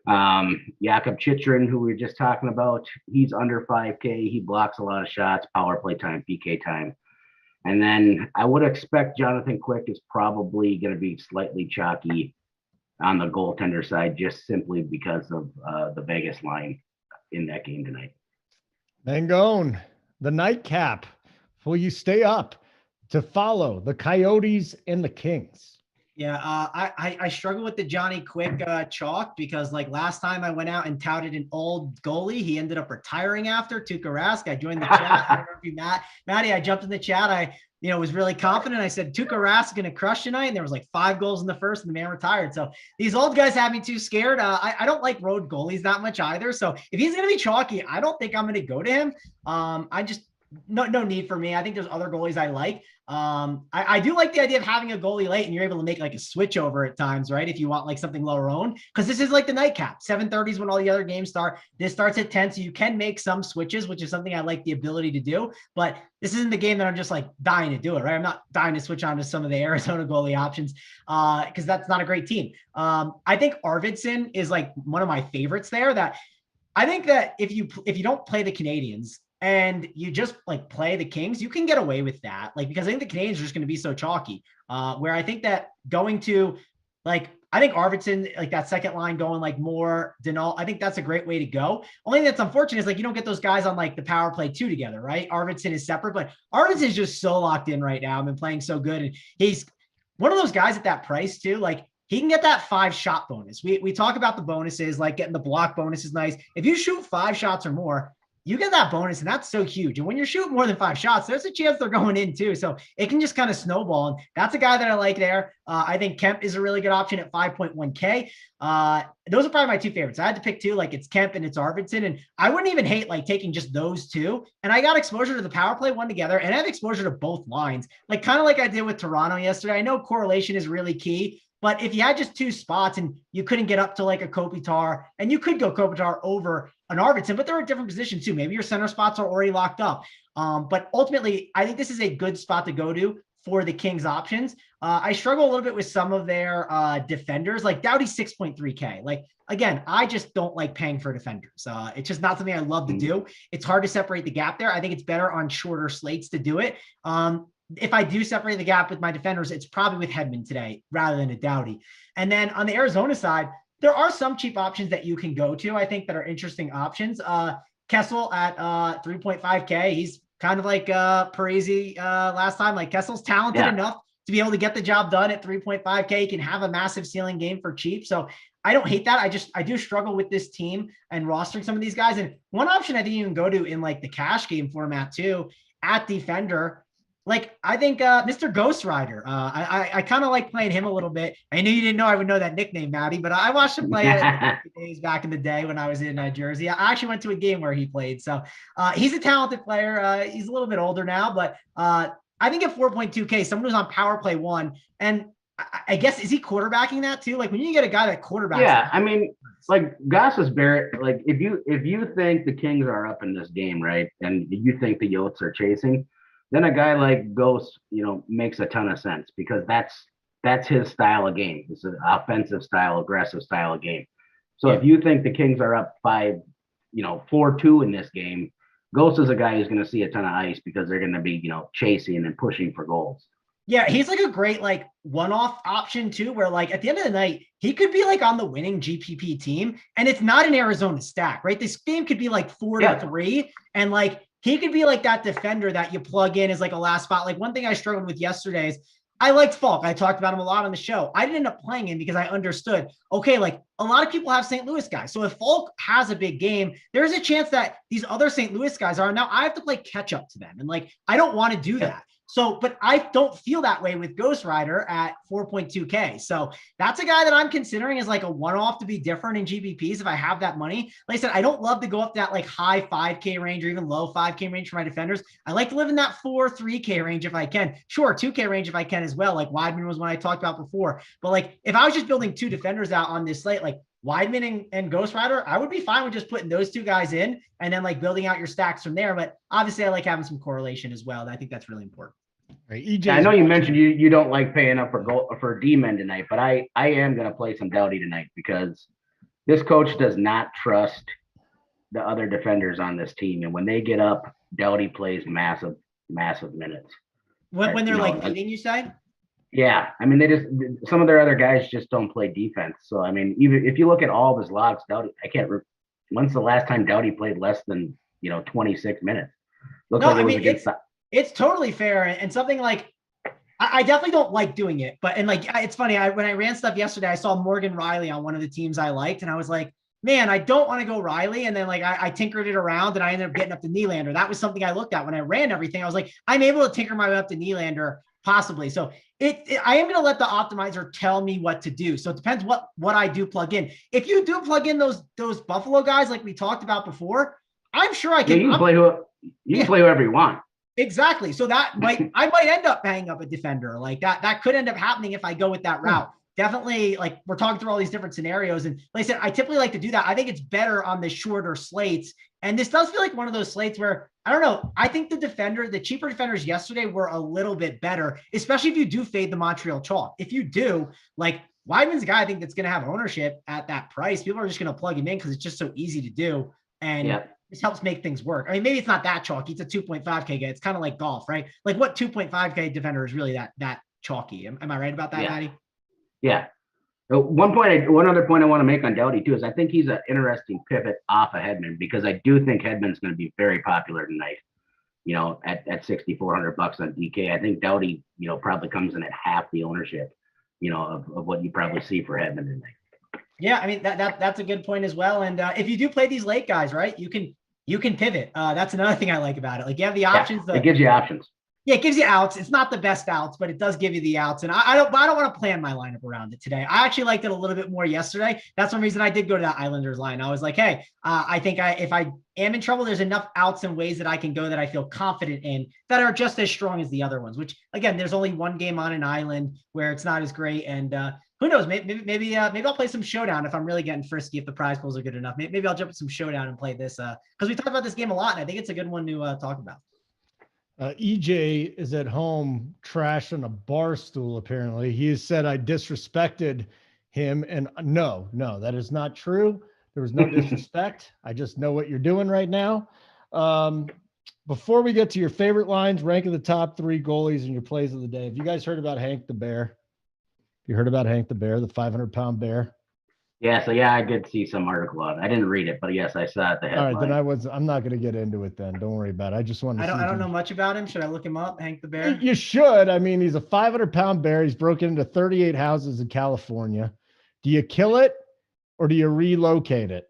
Jakub Chychrun, who we were just talking about, he's under 5K. He blocks a lot of shots, power play time, PK time. And then I would expect Jonathan Quick is probably going to be slightly chalky on the goaltender side, just simply because of the Vegas line in that game tonight. Mangone, the nightcap. Will you stay up to follow the Coyotes and the Kings? Yeah, I struggle with the Johnny Quick chalk because like last time I went out and touted an old goalie, he ended up retiring after Tuukka Rask. I joined the chat. I don't know if you Matty, I jumped in the chat. I was really confident. I said Tuukka Rask is going to crush tonight, and there was like 5 goals in the first, and the man retired. So these old guys have me too scared. I don't like road goalies that much either. So if he's going to be chalky, I don't think I'm going to go to him. I just no need for me. I think there's other goalies I like. I do like the idea of having a goalie late and you're able to make like a switch over at times, right? If you want like something lower owned, because this is like the nightcap. 7:30 is when all the other games start. This starts at 10, so you can make some switches, which is something I like the ability to do. But this isn't the game that I'm just like dying to do it, right? I'm not dying to switch on to some of the Arizona goalie options because that's not a great team. I think Arvidsson is like one of my favorites there. That I think that if you don't play the Canadiens and you just like play the Kings, you can get away with that. Like, because I think the Canadiens are just going to be so chalky, where I think that going to like, I think Arvidsson, like that second line going like more Denal, I think that's a great way to go. Only thing that's unfortunate is like, you don't get those guys on like the power play 2 together, right? Arvidsson is separate, but Arvidsson is just so locked in right now. I've been playing so good. And he's one of those guys at that price too. Like he can get that 5 shot bonus. We talk about the bonuses, like getting the block bonus is nice. If you shoot 5 shots or more, you get that bonus, and that's so huge. And when you're shooting more than 5 shots, there's a chance they're going in too. So it can just kind of snowball. And that's a guy that I like there. I think Kemp is a really good option at 5.1K. Those are probably my 2 favorites. I had to pick 2, like it's Kemp and it's Arvidsson. And I wouldn't even hate like taking just those 2. And I got exposure to the power play one together, and I have exposure to both lines, like kind of like I did with Toronto yesterday. I know correlation is really key, but if you had just 2 spots and you couldn't get up to like a Kopitar, and you could go Kopitar over an Arvidsson, but they're in different positions too. Maybe your center spots are already locked up. But ultimately, I think this is a good spot to go to for the Kings options. I struggle a little bit with some of their defenders, like Doughty's 6.3K. Like, again, I just don't like paying for defenders. It's just not something I love to do. It's hard to separate the gap there. I think it's better on shorter slates to do it. If I do separate the gap with my defenders, it's probably with Hedman today rather than a Doughty. And then on the Arizona side, there are some cheap options that you can go to, I think, that are interesting options. Kessel at 3.5K. He's kind of like Parisi last time. Like Kessel's talented enough to be able to get the job done at 3.5K. He can have a massive ceiling game for cheap. So I don't hate that. I do struggle with this team and rostering some of these guys. And one option I think you can go to in like the cash game format too, at defender, like I think Mr. Ghost Rider. I kind of like playing him a little bit. I knew you didn't know I would know that nickname, Matty, but I watched him play days back in the day when I was in Jersey. I actually went to a game where he played. So he's a talented player. He's a little bit older now, but I think at 4.2K, someone who's on power play 1, and I guess, is he quarterbacking that too? Like when you get a guy that quarterbacks. Yeah, I mean, like Goss's Barrett, like if you think the Kings are up in this game, right, and you think the Yotes are chasing, then a guy like Ghost, makes a ton of sense because that's his style of game. It's an offensive style, aggressive style of game. So if you think the Kings are up 4-2 in this game, Ghost is a guy who's going to see a ton of ice because they're going to be, chasing and pushing for goals. Yeah, he's like a great like one-off option too, where like at the end of the night, he could be like on the winning GPP team, and it's not an Arizona stack, right? This game could be like 4-3, and like he could be like that defender that you plug in as like a last spot. Like one thing I struggled with yesterday is I liked Falk. I talked about him a lot on the show. I didn't end up playing him because I understood, okay, like a lot of people have St. Louis guys. So if Falk has a big game, there's a chance that these other St. Louis guys are. Now I have to play catch up to them. And like, I don't want to do that. So, but I don't feel that way with Ghost Rider at 4.2K. So that's a guy that I'm considering as like a one-off to be different in GBPs if I have that money. Like I said, I don't love to go up that like high 5K range or even low 5K range for my defenders. I like to live in that 3K range if I can. Sure, 2K range if I can as well. Like Weidman was one I talked about before. But like if I was just building 2 defenders out on this slate, like Weidman and Ghost Rider, I would be fine with just putting those two guys in and then like building out your stacks from there. But obviously I like having some correlation as well. I think that's really important. Right, EJ, I know you mentioned you don't like paying up for D-men tonight, but I am going to play some Doughty tonight because this coach does not trust the other defenders on this team. And when they get up, Doughty plays massive minutes. When they're like leading, you say? Yeah. I mean, some of their other guys just don't play defense. So, I mean, even if you look at all of his logs, Doughty, when's the last time Doughty played less than, 26 minutes? Looks like it was against it's totally fair. And something like, I definitely don't like doing it, but, and like, it's funny. When I ran stuff yesterday, I saw Morgan Riley on one of the teams I liked. And I was like, man, I don't want to go Riley. And then like, I tinkered it around and I ended up getting up to Nylander. That was something I looked at when I ran everything. I was like, I'm able to tinker my way up to Nylander possibly. So I am going to let the optimizer tell me what to do. So it depends what I do plug in. If you do plug in those Buffalo guys, like we talked about before, I'm sure I can. Yeah, you can play whoever you want. Exactly. So I might end up banging up a defender like that. That could end up happening if I go with that route. Definitely, like we're talking through all these different scenarios. And like I said, I typically like to do that. I think it's better on the shorter slates. And this does feel like one of those slates where, I don't know, I think the cheaper defenders yesterday were a little bit better, especially if you do fade the Montreal chalk. If you do, like Weidman's a guy I think that's going to have ownership at that price. People are just going to plug him in because it's just so easy to do. And this helps make things work. I mean, maybe it's not that chalky. It's a 2.5K guy. It's kind of like golf, right? Like what 2.5K defender is really that chalky? Am I right about that, Matty? Yeah. One other point I want to make on Doughty too is I think he's an interesting pivot off of Hedman because I do think Hedman's going to be very popular tonight. At $6,400 on DK, I think Doughty, probably comes in at half the ownership, of what you probably see for Hedman tonight. Yeah, I mean that's a good point as well. And if you do play these late guys, right, you can pivot. That's another thing I like about it. Like you have the options. It gives you options. Yeah, it gives you outs. It's not the best outs, but it does give you the outs. And I don't want to plan my lineup around it today. I actually liked it a little bit more yesterday. That's one reason I did go to that Islanders line. I was like, hey, I think if I am in trouble, there's enough outs and ways that I can go that I feel confident in that are just as strong as the other ones, which again, there's only one game on an island where it's not as great. And who knows, maybe I'll play some Showdown if I'm really getting frisky, if the prize pools are good enough. Maybe I'll jump in some Showdown and play this because we talked about this game a lot. And I think it's a good one to talk about. EJ is at home trashing a bar stool. Apparently he has said I disrespected him, and no, that is not true. There was no disrespect. I just know what you're doing right now. Before we get to your favorite lines, ranking the top 3 goalies and your plays of the day. Have you guys heard about Hank the Bear? You heard about Hank the Bear, the 500-pound bear? Yeah, so I did see some article on it. I didn't read it, but yes, I saw it. The headline. All right, then I'm not going to get into it then. Don't worry about it. I just want to I don't know much about him. Should I look him up, Hank the Bear? You should. I mean, he's a 500-pound bear. He's broken into 38 houses in California. Do you kill it or do you relocate it?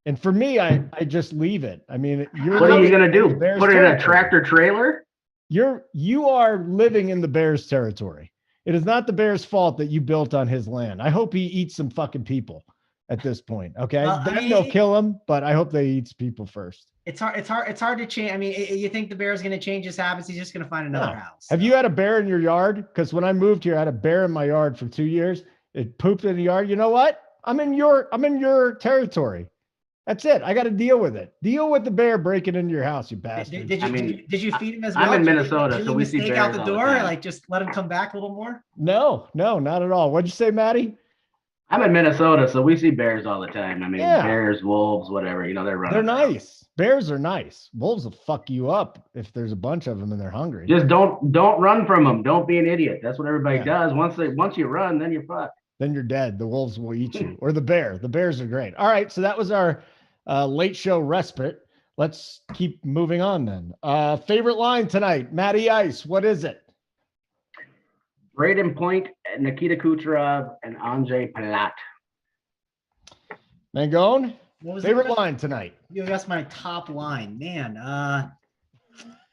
And for me, I just leave it. I mean, what are you going to do? Put it in a tractor trailer? You are living in the bear's territory. It is not the bear's fault that you built on his land. I hope he eats some fucking people at this point. Okay. Then they'll kill him, but I hope they eat people first. It's hard to change. I mean, you think the bear's going to change his habits. He's just going to find another house. Have you had a bear in your yard? Because when I moved here, I had a bear in my yard for 2 years. It pooped in the yard. You know what? I'm in your territory. That's it. I got to deal with it. Deal with the bear breaking into your house, you bastard. Did you feed him as well? I'm in Minnesota, so we see bears out the door. The like just let him come back a little more. No, not at all. What'd you say, Matty? I'm in Minnesota, so we see bears all the time. I mean, bears, wolves, whatever. They're running. They're nice. Bears are nice. Wolves will fuck you up if there's a bunch of them and they're hungry. Just don't run from them. Don't be an idiot. That's what everybody does. Once you run, then you're fucked. Then you're dead. The wolves will eat you, or the bear. The bears are great. All right, so that was our late show respite. Let's keep moving on then. Favorite line tonight, Matty Ice. What is it? Braden Point, Nikita Kucherov, and Anze Palat. Mangone, favorite line tonight. That's my top line, man.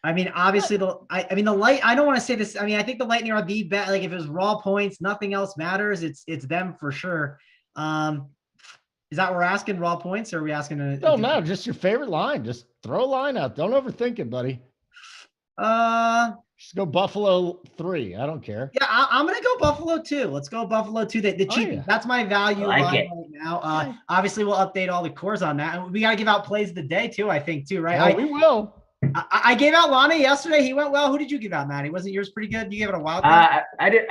I mean, obviously the light. I don't want to say this. I mean, I think the Lightning are the best. Like if it was raw points, nothing else matters. It's them for sure. Is that what we're asking? Raw points, or are we asking? No, just your favorite line. Just throw a line out. Don't overthink it, buddy. Just go Buffalo 3. I don't care. Yeah, I'm going to go Buffalo 2. Let's go Buffalo 2. The cheapie. Yeah. That's my value I like line it. right now. Obviously, we'll update all the cores on that. And we got to give out plays of the day, too, I think, too, right? We will. I gave out Lonnie yesterday. He went well. Who did you give out, Matty? Wasn't yours pretty good? You gave it a wild I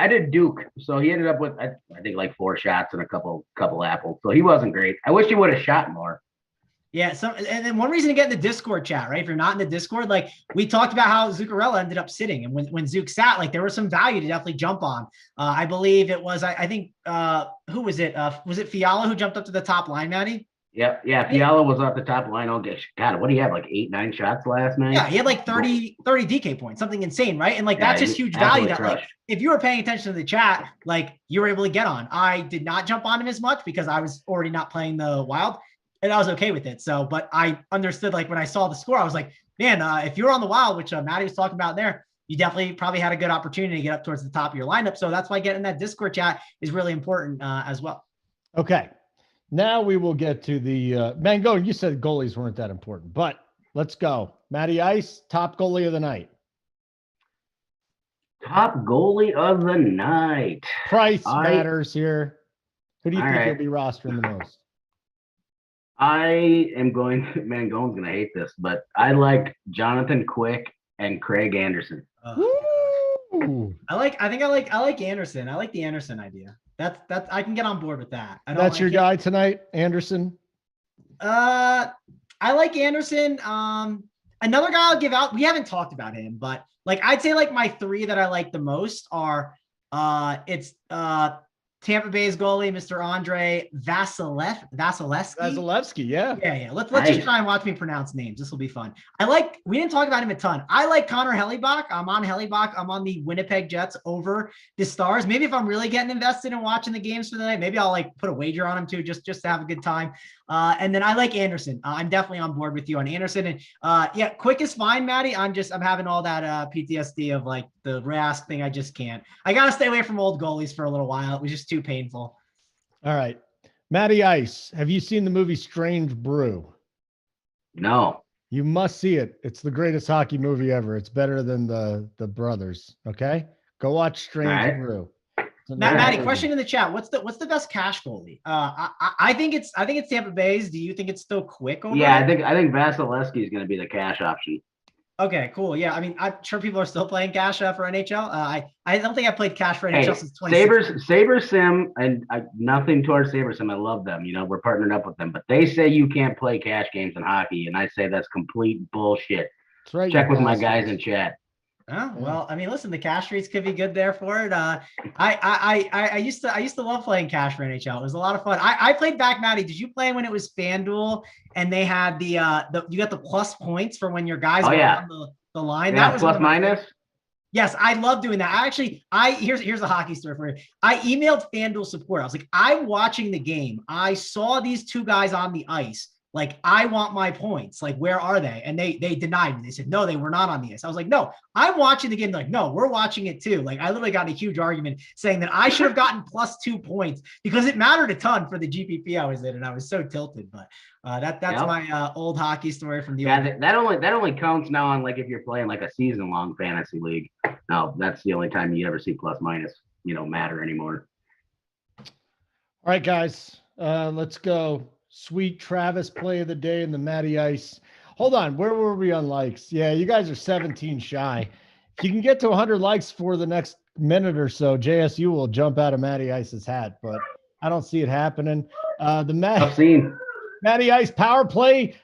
did Duke. So he ended up with, I think, like 4 shots and a couple apples. So he wasn't great. I wish he would have shot more. Yeah, and then one reason to get in the Discord chat, right? If you're not in the Discord, like we talked about how Zuccarello ended up sitting, and when Zook sat, like there was some value to definitely jump on. I believe it was, I think, who was it? Was it Fiala who jumped up to the top line, Matty? Yep, yeah. Fiala was off the top line. God, what do you have? Like 8-9 shots last night? Yeah, he had like 30 DK points, something insane, right? And like that's just huge value that like if you were paying attention to the chat, like you were able to get on. I did not jump on him as much because I was already not playing the Wild. And I was okay with it. So, but I understood, like when I saw the score, I was like, man, if you were on the Wild, which Matty was talking about there, you definitely probably had a good opportunity to get up towards the top of your lineup. So that's why getting that Discord chat is really important as well. Okay. Now we will get to the Mangone. You said goalies weren't that important, but let's go. Matty Ice, top goalie of the night. Top goalie of the night. Price matters here. Who do you think right. you'll be rostering the most? I am going, Mangone's going to hate this, but I like Jonathan Quick and Craig Anderson. I like Anderson. I like the Anderson idea. That's I can get on board with that. That's your guy tonight, Anderson? I like Anderson. Another guy I'll give out, we haven't talked about him, but like I'd say like my 3 that I like the most are it's Tampa Bay's goalie, Mr. Andre Vasilevsky. Yeah. Let's just try and watch me pronounce names. This will be fun. We didn't talk about him a ton. I like Connor Hellebuyck. I'm on Hellebuyck. I'm on the Winnipeg Jets over the Stars. Maybe if I'm really getting invested in watching the games for the night, maybe I'll like put a wager on him too, just to have a good time. And then I like Anderson. I'm definitely on board with you on Anderson. And yeah, Quick is fine, Matty. I'm having all that PTSD of like the Rask thing. I just can't. I got to stay away from old goalies for a little while. It was just too painful. All right. Matty Ice, have you seen the movie Strange Brew? No. You must see it. It's the greatest hockey movie ever. It's better than the Brothers. Okay? Go watch Strange Brew. Matty, question in the chat. What's the best cash goalie? I think it's Tampa Bay's. Do you think it's still Quick over Yeah, it? I think Vasilevsky is going to be the cash option. Okay, cool. Yeah, I mean, I'm sure people are still playing cash for NHL. I don't think I played cash for NHL since 2016. Sabres Sim, and nothing towards Sabres Sim. I love them. You know, we're partnered up with them, but they say you can't play cash games in hockey, and I say that's complete bullshit. That's right. Check with my guys in chat. Oh, well, I mean, listen, the cash streets could be good there for it. I used to love playing cash for NHL. It was a lot of fun. I played back, Matty. Did you play when it was FanDuel and they had you got the plus points for when your guys were on the line? Yeah, that was plus minus. Yes, I love doing that. Here's a hockey story for you. I emailed FanDuel support. I was like, I'm watching the game. I saw these 2 guys on the ice. Like, I want my points. Like, where are they? And they denied me. They said, no, they were not on the ice. I was like, no, I'm watching the game. They're like, no, we're watching it too. Like, I literally got a huge argument saying that I should have gotten plus 2 points because it mattered a ton for the GPP I was in. And I was so tilted. But that's my old hockey story from the old. That only counts now on like if you're playing like a season long fantasy league. No, that's the only time you ever see plus minus, matter anymore. All right, guys, let's go. Sweet Travis play of the day and the Matty Ice. Hold on. Where were we on likes? Yeah, you guys are 17 shy. If you can get to 100 likes for the next minute or so, JSU will jump out of Matty Ice's hat, but I don't see it happening. Matty Ice power play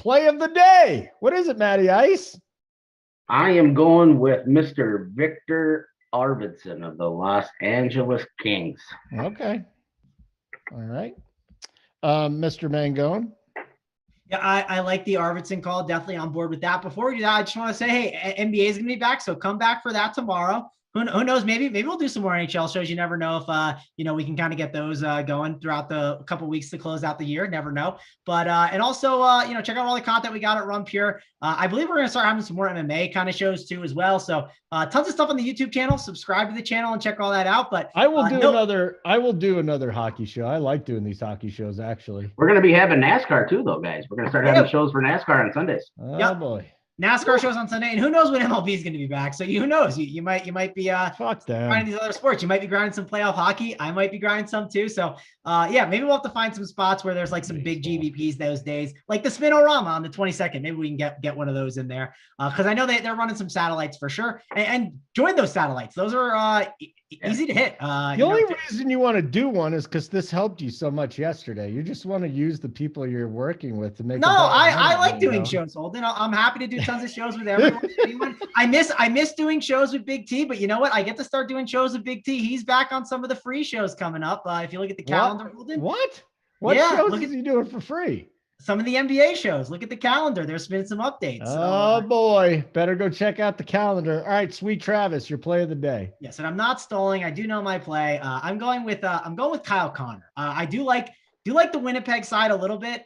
of the day. What is it, Matty Ice? I am going with Mr. Victor Arvidsson of the Los Angeles Kings. Okay. All right. Mr. Mangone. Yeah, I like the Arvidsson call. Definitely on board with that. Before we do that, I just want to say, hey, NBA is going to be back, so come back for that tomorrow. Who knows? Maybe we'll do some more NHL shows. You never know if we can kind of get those going throughout the couple weeks to close out the year. Never know. But and also check out all the content we got at Run Pure. I believe we're gonna start having some more MMA kind of shows too as well. So tons of stuff on the YouTube channel. Subscribe to the channel and check all that out. But I will do another hockey show. I like doing these hockey shows actually. We're gonna be having NASCAR too, though, guys. We're gonna start having shows for NASCAR on Sundays. Oh boy. NASCAR shows on Sunday, and who knows when MLB is going to be back. So who knows? You might be Fuck them. grinding these other sports. You might be grinding some playoff hockey. I might be grinding some too. So yeah, maybe we'll have to find some spots where there's like some big GBPs those days, like the Spinorama on the 22nd. Maybe we can get one of those in there because I know they're running some satellites for sure. And join those satellites. Those are easy to hit. The only reason you want to do one is because this helped you so much yesterday. You just want to use the people you're working with to make. No, I like doing shows, Holden. I'm happy to do tons of shows with everyone. I miss doing shows with Big T, but you know what? I get to start doing shows with Big T. He's back on some of the free shows coming up. If you look at the calendar, Holden. What shows is he doing for free? Some of the NBA shows. Look at the calendar. There's been some updates. Oh boy, better go check out the calendar. All right, sweet Travis, your play of the day. Yes, and I'm not stalling. I do know my play. I'm going with Kyle Connor. I do like the Winnipeg side a little bit.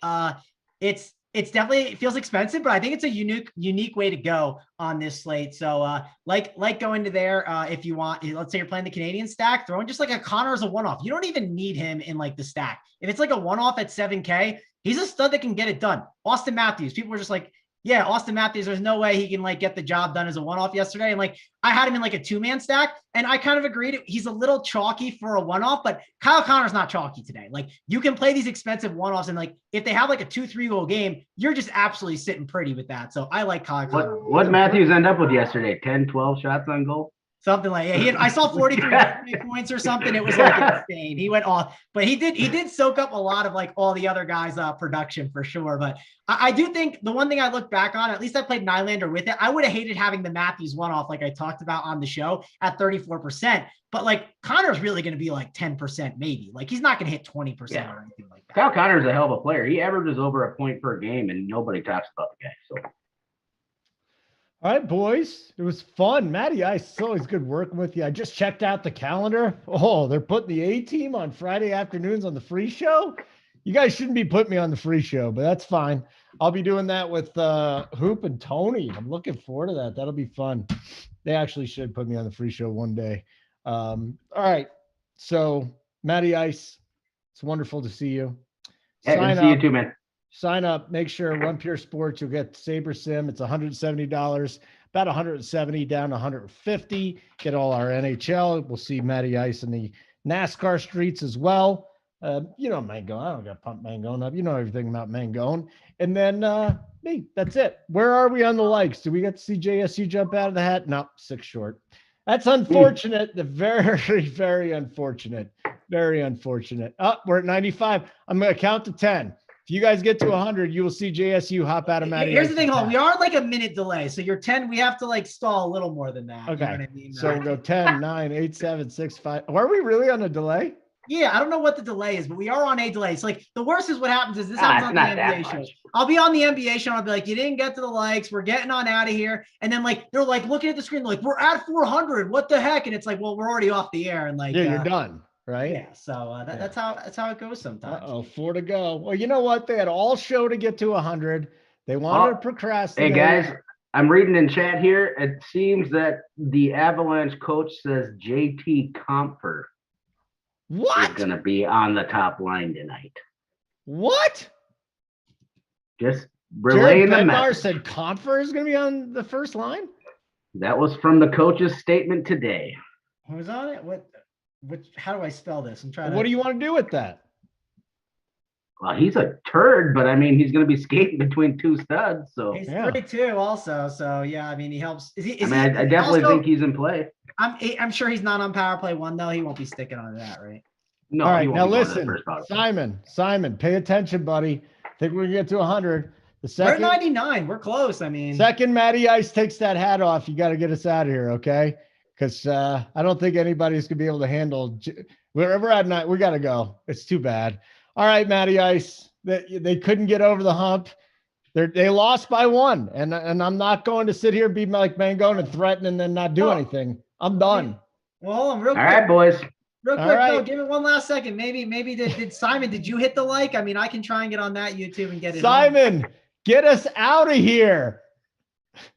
It's definitely, it feels expensive, but I think it's a unique way to go on this slate. So like going to there, if you want, let's say you're playing the Canadian stack, throw in just like a Connor as a one-off. You don't even need him in like the stack. If it's like a one-off at 7K, he's a stud that can get it done. Austin Matthews, people were just like, yeah, Austin Matthews, there's no way he can like get the job done as a one-off yesterday. And like, I had him in like a two-man stack and I kind of agreed. He's a little chalky for a one-off, but Kyle Connor's not chalky today. Like you can play these expensive one-offs and like, if they have like a 2-3 goal game, you're just absolutely sitting pretty with that. So I like Kyle Connor. What Matthews end up with yesterday? 10, 12 shots on goal? Something like I saw 43 points or something. It was like insane. He went off, but he did soak up a lot of like all the other guys' production for sure. But I do think the one thing I look back on, at least I played Nylander with it. I would have hated having the Matthews one off, like I talked about on the show at 34%. But like Connor's really going to be like 10%, maybe. Like he's not going to hit 20% or anything like that. Kyle Connor's a hell of a player. He averages over a point per game, and nobody talks about the guy. So. All right, boys. It was fun. Matty Ice, it's always good working with you. I just checked out the calendar. Oh, they're putting the A-team on Friday afternoons on the free show. You guys shouldn't be putting me on the free show, but that's fine. I'll be doing that with Hoop and Tony. I'm looking forward to that. That'll be fun. They actually should put me on the free show one day. All right. So, Matty Ice, it's wonderful to see you. Yeah, good to see you too, man. Sign up, make sure Run Pure Sports, you'll get Sabres Sim. It's $170, about 170 down to 150. Get all our NHL. We'll see Matty Ice in the NASCAR streets as well. You know Mangone. I don't got to pump Mangone up. You know everything about Mangone. And then me, that's it. Where are we on the likes? Do we get to see JSU jump out of the hat? No, 6 short. That's unfortunate. The very, very unfortunate. Very unfortunate. We're at 95. I'm going to count to 10. If you guys get to 100, you will see JSU hop out of Matty. Here's the thing, Holden. We are like a minute delay. So you're 10. We have to like stall a little more than that. Okay. You know what I mean? So we'll go 10, 9, 8, 7, 6, 5. Are we really on a delay? Yeah, I don't know what the delay is, but we are on a delay. So like the worst is what happens is this happens on the NBA show. I'll be on the NBA show. I'll be like, you didn't get to the likes. We're getting on out of here. And then like, they're like looking at the screen, like we're at 400. What the heck? And it's like, well, we're already off the air. And like, yeah, you're done. Right. Yeah. So that's how it goes sometimes. 4 to go. Well, you know what? They had all show to get to 100. They wanted to procrastinate. Hey guys, I'm reading in chat here. It seems that the Avalanche coach says JT Compher is going to be on the top line tonight. What? Just relaying the message. Said Compher is going to be on the first line. That was from the coach's statement today. Who's on it? How do I spell this? I'm trying. What do you want to do with that? Well, he's a turd, but I mean, he's going to be skating between 2 studs. So he's 32 also. So yeah, I mean, he helps. I definitely think he's in play. I'm sure he's not on power play 1 though. He won't be sticking on that, right? No. All right, now listen, Simon, pay attention, buddy. I think we're gonna get to 100. We're at 99. We're close. I mean, second Matty Ice takes that hat off, you got to get us out of here, okay? Because I don't think anybody's going to be able to handle wherever at night. We got to go. It's too bad. All right, Matty Ice. They couldn't get over the hump. They lost by 1. And I'm not going to sit here and be like Mangone and threaten and then not do anything. I'm done. Well, hold on real quick. All right, boys. Real quick, though, give it one last second. Maybe did Simon, did you hit the like? I mean, I can try and get on that YouTube and get it. Simon, get us out of here.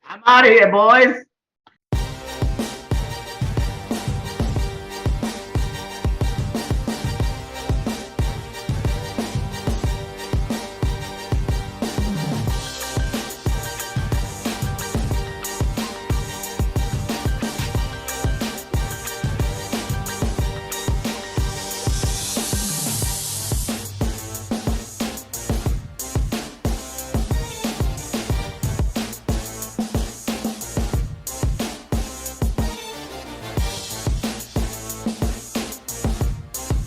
I'm out of here, boys.